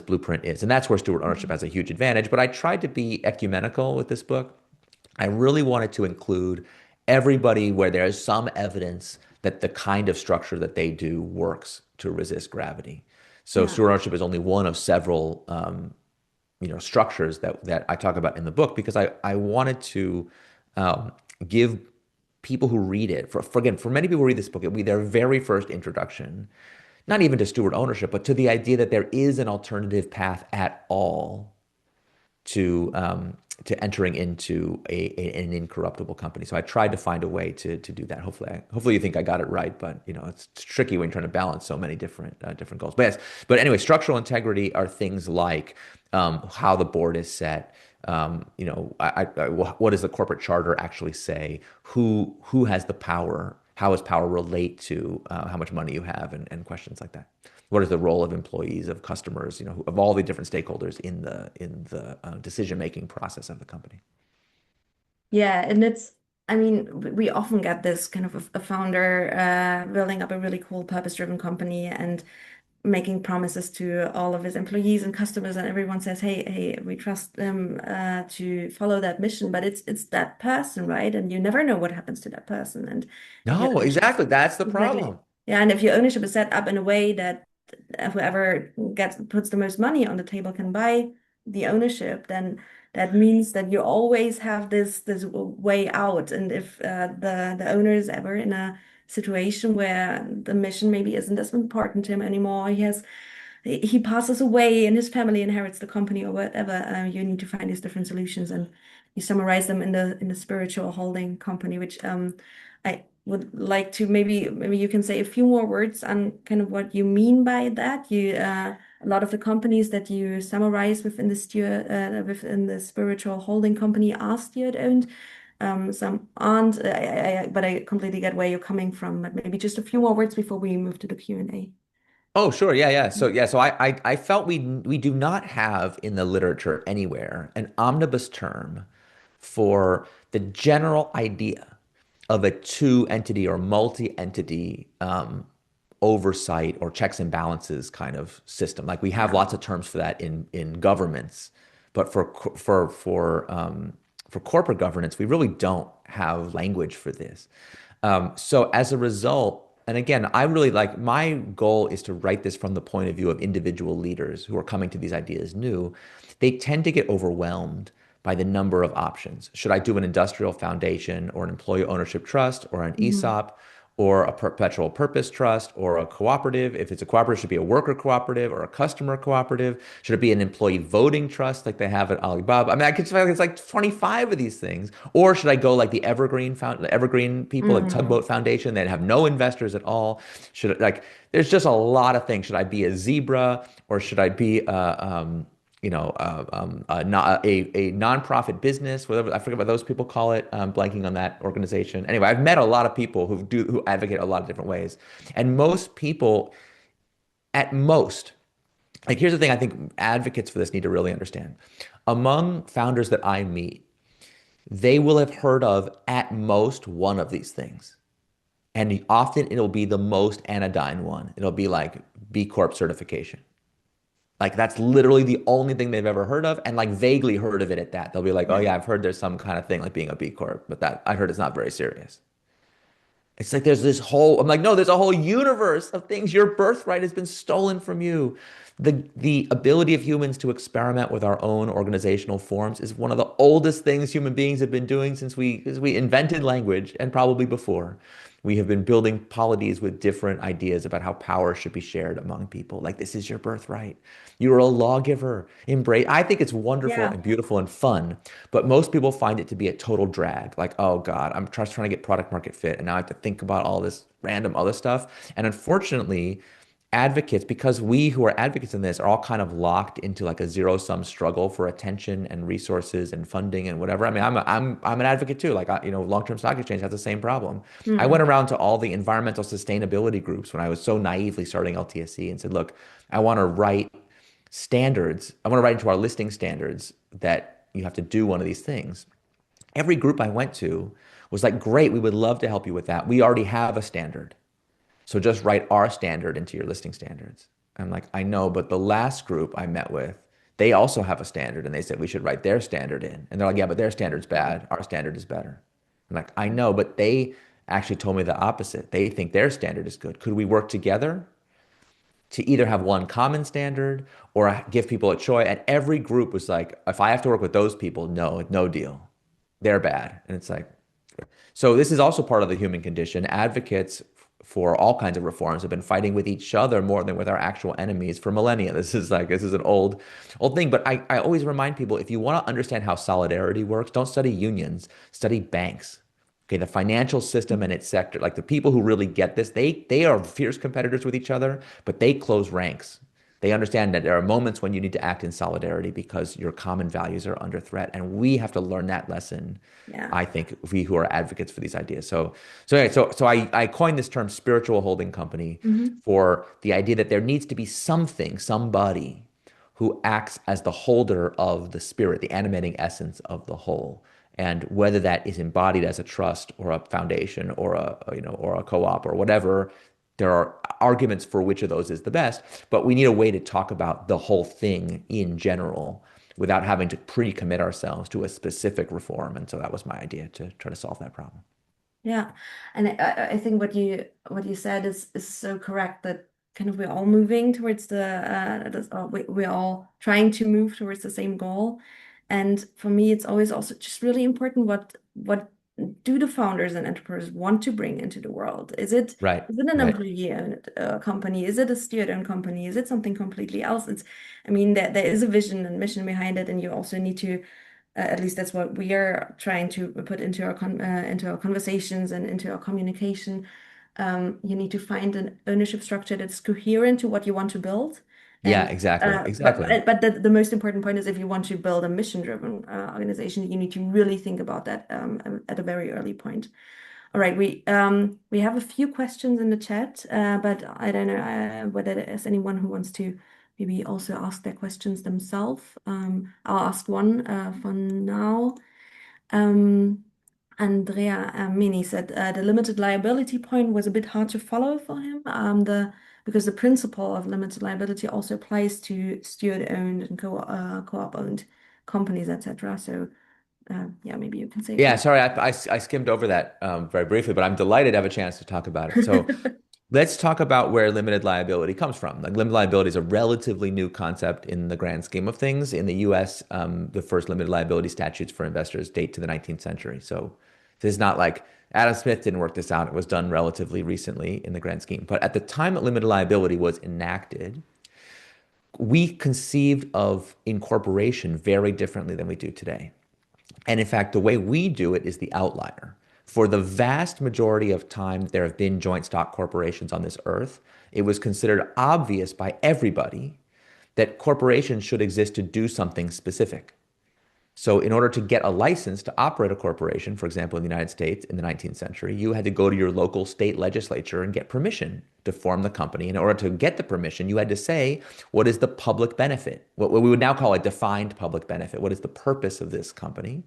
blueprint is, and that's where steward ownership has a huge advantage. But I tried to be ecumenical with this book. I really wanted to include everybody where there is some evidence that the kind of structure that they do works to resist gravity. So Yeah. steward ownership is only one of several structures that I talk about in the book because I wanted to um, give people who read it again for many people who read this book it will be their very first introduction, not even to steward ownership, but to the idea that there is an alternative path at all to entering into an incorruptible company. So I tried to find a way to do that. Hopefully you think I got it right, but it's tricky when you're trying to balance so many different goals. But yes, but anyway, structural integrity are things like how the board is set. What does the corporate charter actually say? Who has the power? How does power relate to how much money you have, and questions like that. What is the role of employees, of customers, of all the different stakeholders in the decision-making process of the company? Yeah, and I mean, we often get this kind of a founder building up a really cool purpose-driven company and making promises to all of his employees and customers, and everyone says, hey, we trust them to follow that mission, but it's that person, right? And you never know what happens to that person. And if your No, ownership is exactly. That's the exactly, problem. yeah, and if your ownership is set up in a way that whoever puts the most money on the table can buy the ownership, then that means that you always have this way out. And if the owner is ever in a situation where the mission maybe isn't as important to him anymore, he passes away and his family inherits the company or whatever, you need to find these different solutions, and you summarize them in the spiritual holding company, which I would like to maybe you can say a few more words on kind of what you mean by that. A lot of the companies that you summarize within the spiritual holding company are steward owned. Some aren't, but I completely get where you're coming from. But maybe just a few more words before we move to the Q&A. Oh, sure. Yeah, yeah. So I felt we do not have in the literature anywhere an omnibus term for the general idea of a two entity or multi-entity oversight or checks and balances kind of system. Like we have Yeah. lots of terms for that in governments, but for corporate governance, we really don't have language for this. So as a result, and again, I really like my goal is to write this from the point of view of individual leaders who are coming to these ideas new. They tend to get overwhelmed by the number of options. Should I do an industrial foundation or an employee ownership trust or an Mhm. ESOP or a perpetual purpose trust or a cooperative? If it's a cooperative, it should be a worker cooperative or a customer cooperative. Should it be an employee voting trust like they have at Alibaba? I mean, I could feel like it's like 25 of these things. Or should I go like the evergreen people, like Mhm. Tugboat Foundation that have no investors at all? There's just a lot of things. Should I be a zebra or should I be a nonprofit business, whatever I forget what those people call it. Blanking on that organization. Anyway, I've met a lot of people who advocate a lot of different ways, and most people, at most, like here's the thing: I think advocates for this need to really understand. Among founders that I meet, they will have heard of at most one of these things, and often it'll be the most anodyne one. It'll be like B Corp certification. Like that's literally the only thing they've ever heard of, and like vaguely heard of it at that. They'll be like, "Oh Yeah. yeah, I've heard there's some kind of thing like being a B Corp, but that I heard it's not very serious." It's like there's this whole, I'm like, no, there's a whole universe of things. Your birthright has been stolen from you. The ability of humans to experiment with our own organizational forms is one of the oldest things human beings have been doing since we invented language and probably before. We have been building polities with different ideas about how power should be shared among people. Like this is your birthright. You're a lawgiver. Embrace. I think it's wonderful Yeah. and beautiful and fun, but most people find it to be a total drag. Like, oh God, I'm just trying to get product market fit, and now I have to think about all this random other stuff. And unfortunately, advocates, because we who are advocates in this are all kind of locked into like a zero-sum struggle for attention and resources and funding and whatever. I mean, I'm an advocate too. Like, long-term stock exchange has the same problem. I went Mm. around to all the environmental sustainability groups when I was so naively starting LTSE and said, look, I want to write standards. I want to write into our listing standards that you have to do one of these things. Every group I went to was like, great, we would love to help you with that. We already have a standard. So just write our standard into your listing standards. I'm like, I know, but the last group I met with, they also have a standard and they said we should write their standard in. And they're like, yeah, but their standard's bad. Our standard is better. I'm like, I know, but they actually told me the opposite. They think their standard is good. Could we work together to either have one common standard or give people a choice? And every group was like, if I have to work with those people, no, no deal. They're bad. And it's like, so this is also part of the human condition. Advocates for all kinds of reforms have been fighting with each other more than with our actual enemies for millennia. This is an old thing. But I always remind people, if you want to understand how solidarity works, don't study unions, study banks. Okay, the financial system and its sector, like the people who really get this, they are fierce competitors with each other, but they close ranks. They understand that there are moments when you need to act in solidarity because your common values are under threat. And we have to learn that lesson, Yeah. I think, we who are advocates for these ideas. So I coined this term spiritual holding company Hmm. for the idea that there needs to be something, somebody who acts as the holder of the spirit, the animating essence of the whole. And whether that is embodied as a trust or a foundation or or a co-op or whatever, there are arguments for which of those is the best, but we need a way to talk about the whole thing in general without having to pre-commit ourselves to a specific reform. And so that was my idea to try to solve that problem. Yeah, and I think what you said is so correct that kind of we're all moving towards we're all trying to move towards the same goal, and for me it's always also just really important what do the founders and entrepreneurs want to bring into the world? Right, Is it an right. employee-owned company? Is it a steward-owned company? Is it something completely else? I mean, there is a vision and mission behind it, and you also need to at least that's what we are trying to put into our conversations and into our communication. You need to find an ownership structure that's coherent to what you want to build. Yeah, And exactly, but exactly. the most important point is if you want to build a mission-driven organization, you need to really think about that at a very early point. All right, we have a few questions in the chat, but I don't know whether there's anyone who wants to maybe also ask their questions themselves. I'll ask one for now. Um, Andrea Mini said the limited liability point was a bit hard to follow for him. Because the principle of limited liability also applies to steward-owned and co-op-owned companies, etc. So yeah, maybe you can say a Yeah, few. sorry, I skimmed over that very briefly, but I'm delighted to have a chance to talk about it. So let's talk about where limited liability comes from. Like limited liability is a relatively new concept in the grand scheme of things. In the US, the first limited liability statutes for investors date to the 19th century. So this is not like Adam Smith didn't work this out. It was done relatively recently in the grand scheme. But at the time that limited liability was enacted, we conceived of incorporation very differently than we do today. And in fact, the way we do it is the outlier. For the vast majority of time there have been joint stock corporations on this earth, it was considered obvious by everybody that corporations should exist to do something specific. So, in order to get a license to operate a corporation, for example, in the United States in the 19th century, you had to go to your local state legislature and get permission to form the company. In order to get the permission, you had to say, what is the public benefit? What we would now call a defined public benefit. What is the purpose of this company?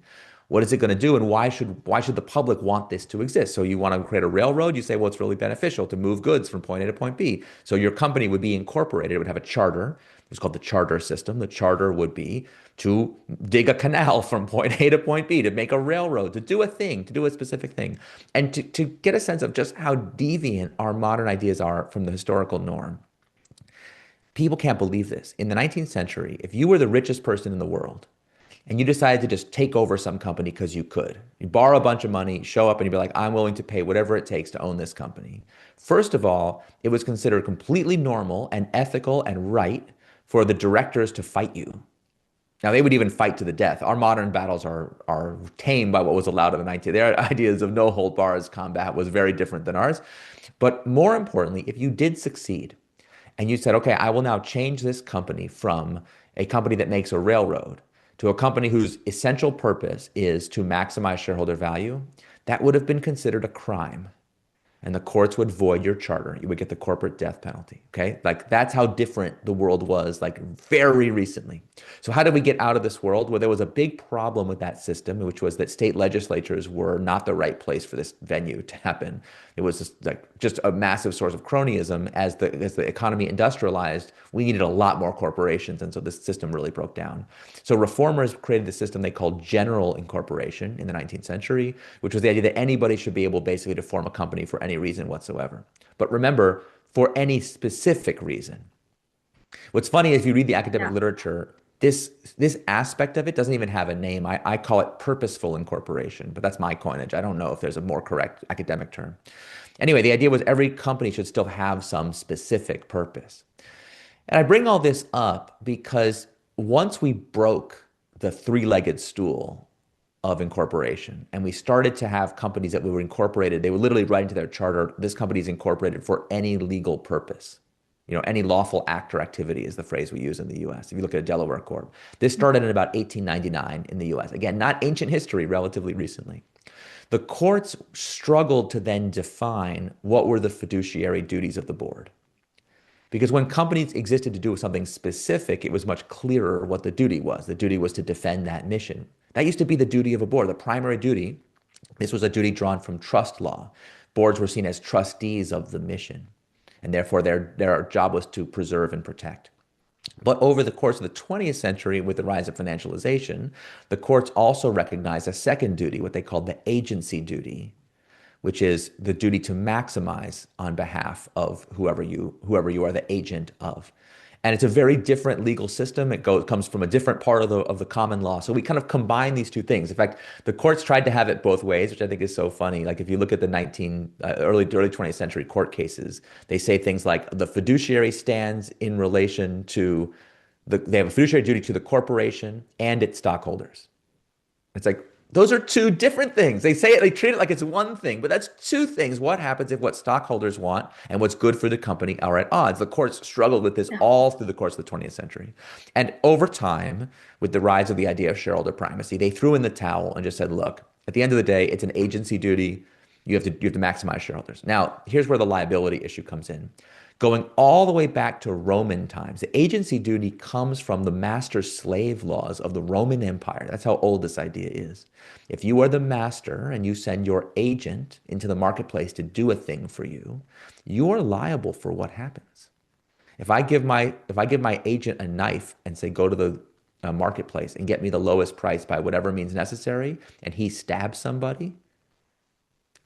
What is it going to do, and why should the public want this to exist? So you want to create a railroad, you say, well, it's really beneficial to move goods from point A to point B. So your company would be incorporated, it would have a charter. It's called the charter system. The charter would be to dig a canal from point A to point B, to make a railroad, to do a thing, to do a specific thing. And to get a sense of just how deviant our modern ideas are from the historical norm. People can't believe this. In the 19th century, if you were the richest person in the world and you decided to just take over some company because you could, you borrow a bunch of money, show up, and you'd be like, I'm willing to pay whatever it takes to own this company. First of all, it was considered completely normal and ethical and right for the directors to fight you. Now, they would even fight to the death. Our modern battles are tamed by what was allowed in the 19th. Their ideas of no hold bars combat was very different than ours. But more importantly, if you did succeed, and you said, okay, I will now change this company from a company that makes a railroad to a company whose essential purpose is to maximize shareholder value, that would have been considered a crime. And the courts would void your charter. You would get the corporate death penalty. Okay. Like that's how different the world was, like very recently. So, how did we get out of this world? Well, there was a big problem with that system, which was that state legislatures were not the right place for this venue to happen. It was just a massive source of cronyism. As the economy industrialized, we needed a lot more corporations. And so this system really broke down. So reformers created the system they called general incorporation in the 19th century, which was the idea that anybody should be able basically to form a company for any reason whatsoever. But remember, for any specific reason. What's funny is if you read the academic Yeah. literature, this aspect of it doesn't even have a name. I call it purposeful incorporation, but that's my coinage. I don't know if there's a more correct academic term. Anyway, the idea was every company should still have some specific purpose. And I bring all this up because once we broke the three-legged stool of incorporation and we started to have companies that were incorporated, they would literally write into their charter, this company is incorporated for any legal purpose. Any lawful act or activity is the phrase we use in the US. If you look at a Delaware Corp, this started in about 1899 in the US. Again, not ancient history, relatively recently. The courts struggled to then define what were the fiduciary duties of the board. Because when companies existed to do something specific, it was much clearer what the duty was. The duty was to defend that mission. That used to be the duty of a board, the primary duty. This was a duty drawn from trust law. Boards were seen as trustees of the mission, and therefore their job was to preserve and protect. But over the course of the 20th century, with the rise of financialization, the courts also recognized a second duty, what they called the agency duty, which is the duty to maximize on behalf of whoever you are the agent of. And it's a very different legal system. Comes from a different part of the common law. So we kind of combine these two things. In fact, the courts tried to have it both ways, which I think is so funny. Like if you look at the early 20th century court cases, they say things like the fiduciary stands in relation to they have a fiduciary duty to the corporation and its stockholders. It's like, those are two different things. They treat it like it's one thing, but that's two things. What happens if what stockholders want and what's good for the company are at odds? The courts struggled with this Yeah. all through the course of the 20th century. And over time, with the rise of the idea of shareholder primacy, they threw in the towel and just said, look, at the end of the day, it's an agency duty. You have to maximize shareholders. Now, here's where the liability issue comes in. Going all the way back to Roman times, the agency duty comes from the master slave laws of the Roman Empire. That's how old this idea is. If you are the master and you send your agent into the marketplace to do a thing for you, you are liable for what happens. If I give my agent a knife and say go to the marketplace and get me the lowest price by whatever means necessary, and he stabs somebody,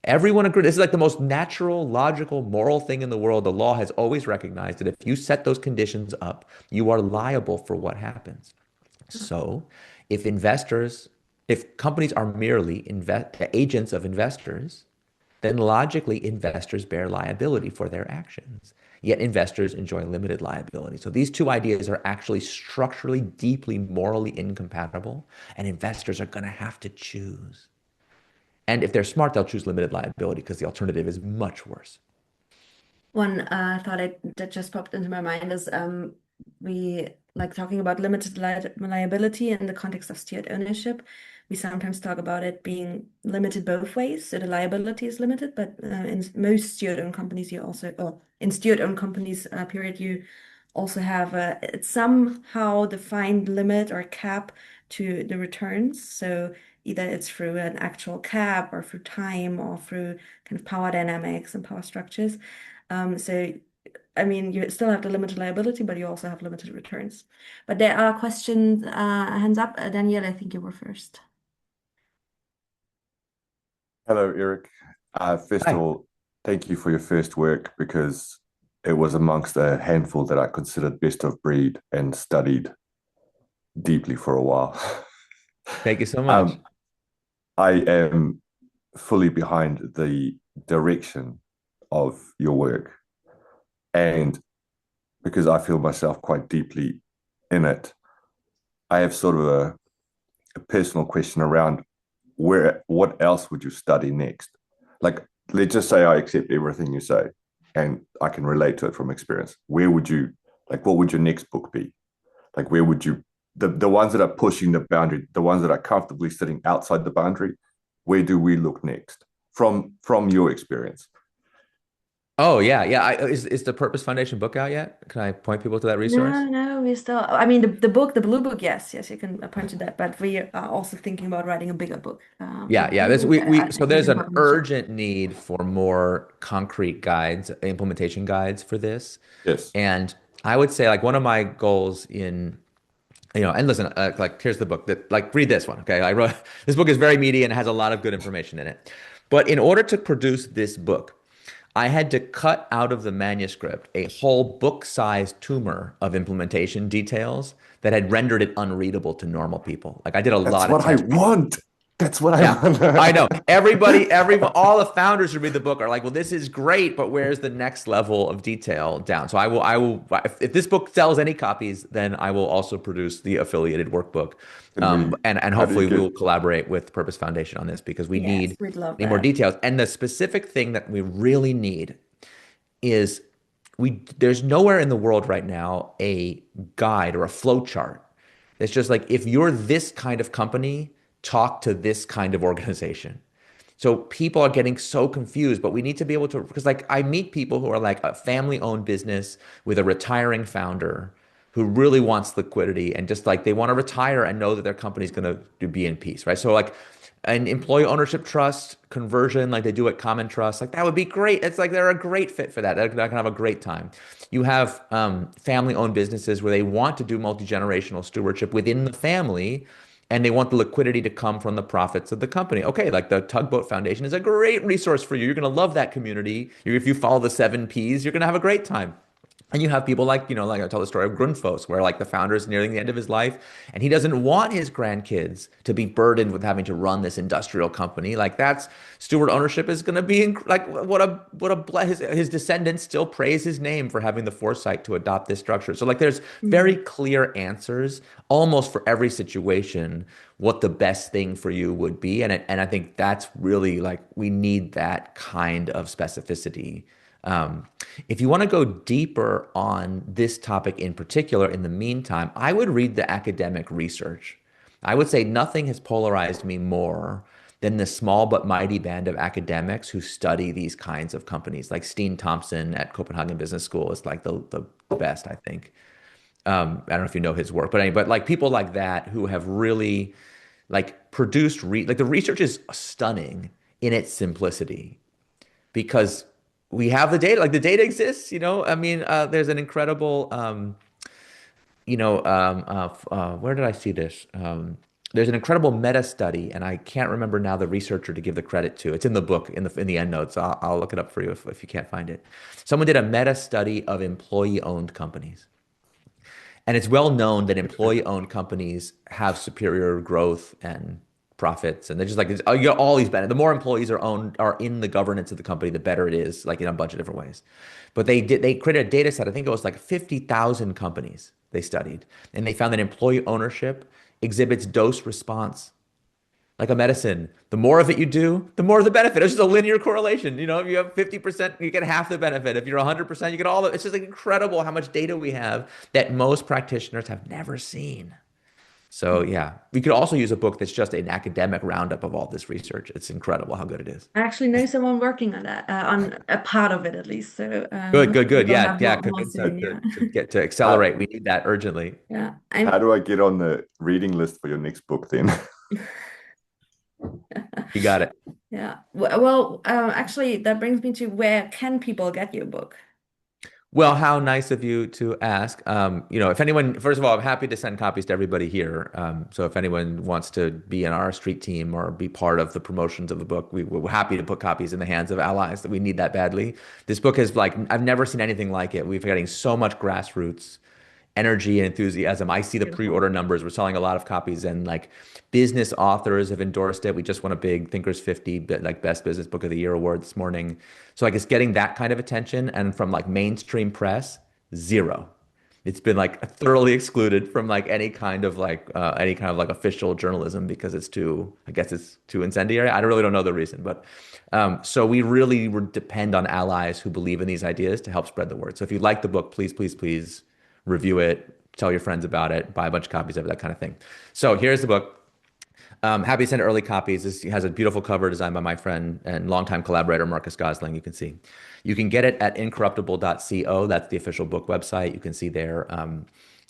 everyone agrees. This is like the most natural, logical, moral thing in the world. The law has always recognized that if you set those conditions up, you are liable for what happens. So, if investors, if companies are merely agents of investors, then logically investors bear liability for their actions. Yet investors enjoy limited liability. So these two ideas are actually structurally, deeply, morally incompatible, and investors are going to have to choose. And if they're smart, they'll choose limited liability because the alternative is much worse. One thought that just popped into my mind is we like talking about limited liability in the context of steward ownership. We sometimes talk about it being limited both ways. So the liability is limited, but in most steward-owned companies, or in steward-owned companies, period, you also have a somehow defined limit or cap to the returns. So either it's through an actual cap or through time or through kind of power dynamics and power structures. So I mean, you still have the limited liability, but you also have limited returns. But there are questions, hands up. Danielle, I think you were first. Hello, Eric. First of Hi. all, thank you for your first work because it was amongst a handful that I considered best of breed and studied deeply for a while. Thank you so much. Um, I am fully behind the direction of your work. And because I feel myself quite deeply in it, I have sort of a personal question around what else would you study next? Like, let's just say I accept everything you say and I can relate to it from experience. Where would you like what would your next book be? Like where would you the ones that are pushing the boundary, the ones that are comfortably sitting outside the boundary, where do we look next from your experience? Oh yeah, yeah. Is the Purpose Foundation book out yet? Can I point people to that No, resource? no, we still, I mean, the book, the blue book, yes, yes, you can point to that, but we are also thinking about writing a bigger book. Yeah, The yeah. blue This book, we I so think, is there's in an partnership. urgent need for more concrete guides, implementation guides for this. Yes. And I would say like one of my goals in, and listen, like here's the book that like read this one, okay? I wrote this book is very meaty and has a lot of good information in it. But in order to produce this book, I had to cut out of the manuscript a whole book-sized tumor of implementation details that had rendered it unreadable to normal people. Like I did a That's lot of what I testing. want. That's what I Yeah, I know. want. Everyone, all the founders who read the book are like, "Well, this is great, but where's the next level of detail down?" So if this book sells any copies, then I will also produce the affiliated workbook, Can we and how do you hopefully we get will collaborate with Purpose Foundation on this because we Yes, need we'd love need more that. details. And the specific thing that we really need is there's nowhere in the world right now a guide or a flow chart. It's just like if you're this kind of company, talk to this kind of organization. So people are getting so confused, but we need to be able to, because like I meet people who are like a family-owned business with a retiring founder who really wants liquidity and just like they want to retire and know that their company's going to be in peace, right? So like an employee ownership trust conversion, like they do at Common Trust, like that would be great. It's like they're a great fit for that. They're going to have a great time. You have family-owned businesses where they want to do multi-generational stewardship within the family, and they want the liquidity to come from the profits of the company. Okay, like the Tugboat Foundation is a great resource for you. You're going to love that community. If you follow the 7 Ps, you're going to have a great time. And you have people like, like I tell the story of Grundfos, where like the founder is nearing the end of his life and he doesn't want his grandkids to be burdened with having to run this industrial company. Like that's steward ownership is going to be like his descendants still praise his name for having the foresight to adopt this structure. So like there's very Mm. clear answers almost for every situation what the best thing for you would be. And I think that's really like we need that kind of specificity. Um, if you want to go deeper on this topic in particular, in the meantime, I would read the academic research. I would say nothing has polarized me more than the small but mighty band of academics who study these kinds of companies. Like Steen Thompson at Copenhagen Business School is like the best, I think. I don't know if you know his work, but like people like that who have really like produced like the research is stunning in its simplicity because we have the data, like the data exists. I mean, there's an incredible, where did I see this? There's an incredible meta study, and I can't remember now the researcher to give the credit to. It's in the book, in the end notes. I'll look it up for you if you can't find it. Someone did a meta study of employee-owned companies. And it's well known that okay. employee-owned companies have superior growth and profits, and they're just like you get all these benefits. The more employees are in the governance of the company, the better it is, like in a bunch of different ways. But they created a data set. I think it was like 50,000 companies they studied, and they found that employee ownership exhibits dose response like a medicine. The more of it you do, the more of the benefit. It's just a linear correlation. If you have 50%, you get half the benefit. If you're 100%, you get all the, it's just like incredible how much data we have that most practitioners have never seen. So yeah, we could also use a book that's just an academic roundup of all this research. It's incredible how good it is. I actually know someone working on that, on a part of it at least. So Good, good, good. we'll Yeah, have yeah. more Convince her soon. to, Yeah, to get to How accelerate. We need that urgently. yeah. how do I get on the reading list for your next book then? You got it. Yeah. Well, actually, that brings me to where can people get your book? Well, how nice of you to ask. If anyone, first of all, I'm happy to send copies to everybody here. So if anyone wants to be in our street team or be part of the promotions of the book, we're happy to put copies in the hands of allies that we need that badly. This book is like, I've never seen anything like it. We're getting so much grassroots energy and enthusiasm. I see the Beautiful. pre-order numbers. We're selling a lot of copies, and like business authors have endorsed it. We just won a big Thinkers 50 like best business book of the year award this morning. So I guess getting that kind of attention and from like mainstream press, zero. It's been like thoroughly excluded from like any kind of like official journalism because I guess it's too incendiary. I really don't know the reason, but so we really depend on allies who believe in these ideas to help spread the word. So if you like the book, please, please, please review it, tell your friends about it, buy a bunch of copies of it, that kind of thing. So here's the book. Happy to send early copies. This has a beautiful cover designed by my friend and longtime collaborator, Marcus Gosling. You can see. You can get it at incorruptible.co. That's the official book website. You can see there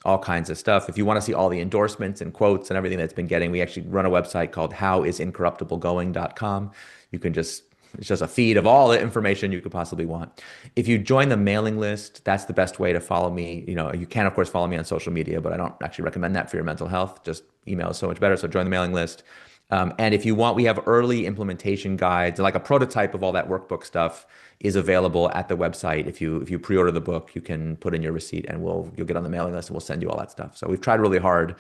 all kinds of stuff. If you want to see all the endorsements and quotes and everything that's been getting, we actually run a website called howisincorruptiblegoing.com. You can just It's just a feed of all the information you could possibly want. If you join the mailing list, that's the best way to follow me. You can, of course, follow me on social media, but I don't actually recommend that for your mental health. Just email is so much better. So join the mailing list. And if you want, we have early implementation guides, like a prototype of all that workbook stuff is available at the website. If you pre-order the book, you can put in your receipt and you'll get on the mailing list and we'll send you all that stuff. So we've tried really hard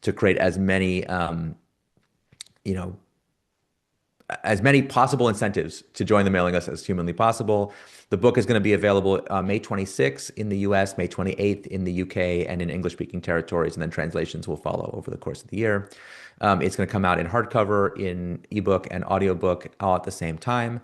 to create you know, as many possible incentives to join the mailing list as humanly possible. The book is going to be available May 26th in the US, May 28th in the UK, and in English-speaking territories, and then translations will follow over the course of the year. It's going to come out in hardcover, in ebook, and audiobook all at the same time.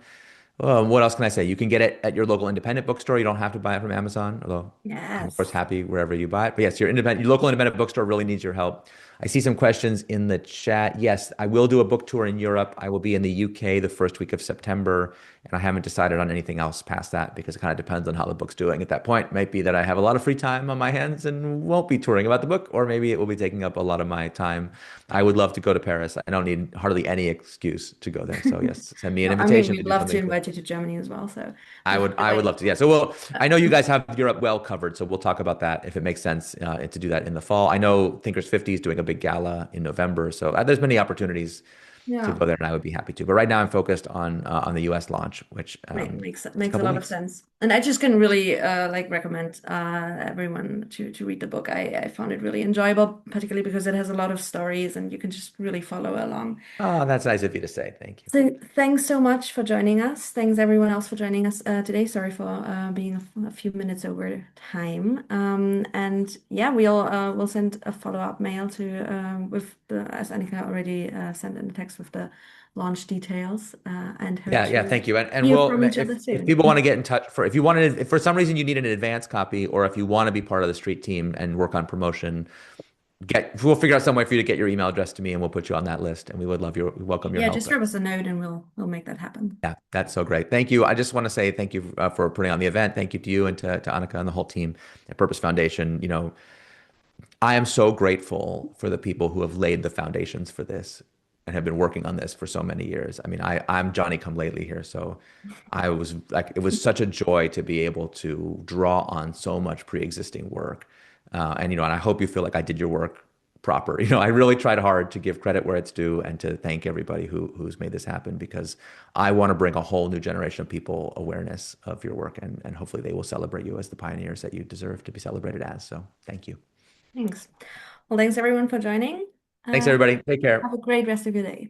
What else can I say? You can get it at your local independent bookstore. You don't have to buy it from Amazon, although I'm of course Yes. happy wherever you buy it. But yes, your local independent bookstore really needs your help. I see some questions in the chat. Yes, I will do a book tour in Europe. I will be in the UK the first week of September, and I haven't decided on anything else past that because it kind of depends on how the book's doing at that point. It might be that I have a lot of free time on my hands and won't be touring about the book, or maybe it will be taking up a lot of my time. I would love to go to Paris. I don't need hardly any excuse to go there. So yes, send me an No, I mean, invitation to we'd do love to something cool. invite you to Germany as well. So I we would feel I would like, love to. Yeah. So I know you guys have Europe well covered, so we'll talk about that if it makes sense to do that in the fall. I know Thinkers 50 is doing a big gala in November, so there's many opportunities to yeah. go there, and I would be happy to. But right now, I'm focused on the US launch, which Makes is a makes a couple lot of weeks. sense. And I just can really like recommend everyone to read the book. I found it really enjoyable, particularly because it has a lot of stories and you can just really follow along. Oh, that's nice of you to say. Thank you. So thanks so much for joining us. Thanks everyone else for joining us today. Sorry for being a few minutes over time. And yeah, we'll send a follow-up mail to with the as Annika already sent in the text with the launch details and hope Yeah, yeah, to thank you. And hear we'll from each other if soon. people want to get in touch if you wanted if for some reason you need an advance copy or if you want to be part of the street team and work on promotion, we'll figure out some way for you to get your email address to me and we'll put you on that list and we welcome your Yeah, help. just drop us a note and we'll make that happen. Yeah, that's so great. Thank you. I just want to say thank you for putting on the event. Thank you to you and to Annika and the whole team at Purpose Foundation. I am so grateful for the people who have laid the foundations for this and have been working on this for so many years. I mean, I'm Johnny come lately here, so I was like, it was such a joy to be able to draw on so much pre-existing work. And I hope you feel like I did your work proper. I really tried hard to give credit where it's due and to thank everybody who's made this happen because I want to bring a whole new generation of people awareness of your work and hopefully they will celebrate you as the pioneers that you deserve to be celebrated as. So thank you. Thanks. Well, thanks everyone for joining. Thanks, Uh, everybody. Take care. have a great rest of your day.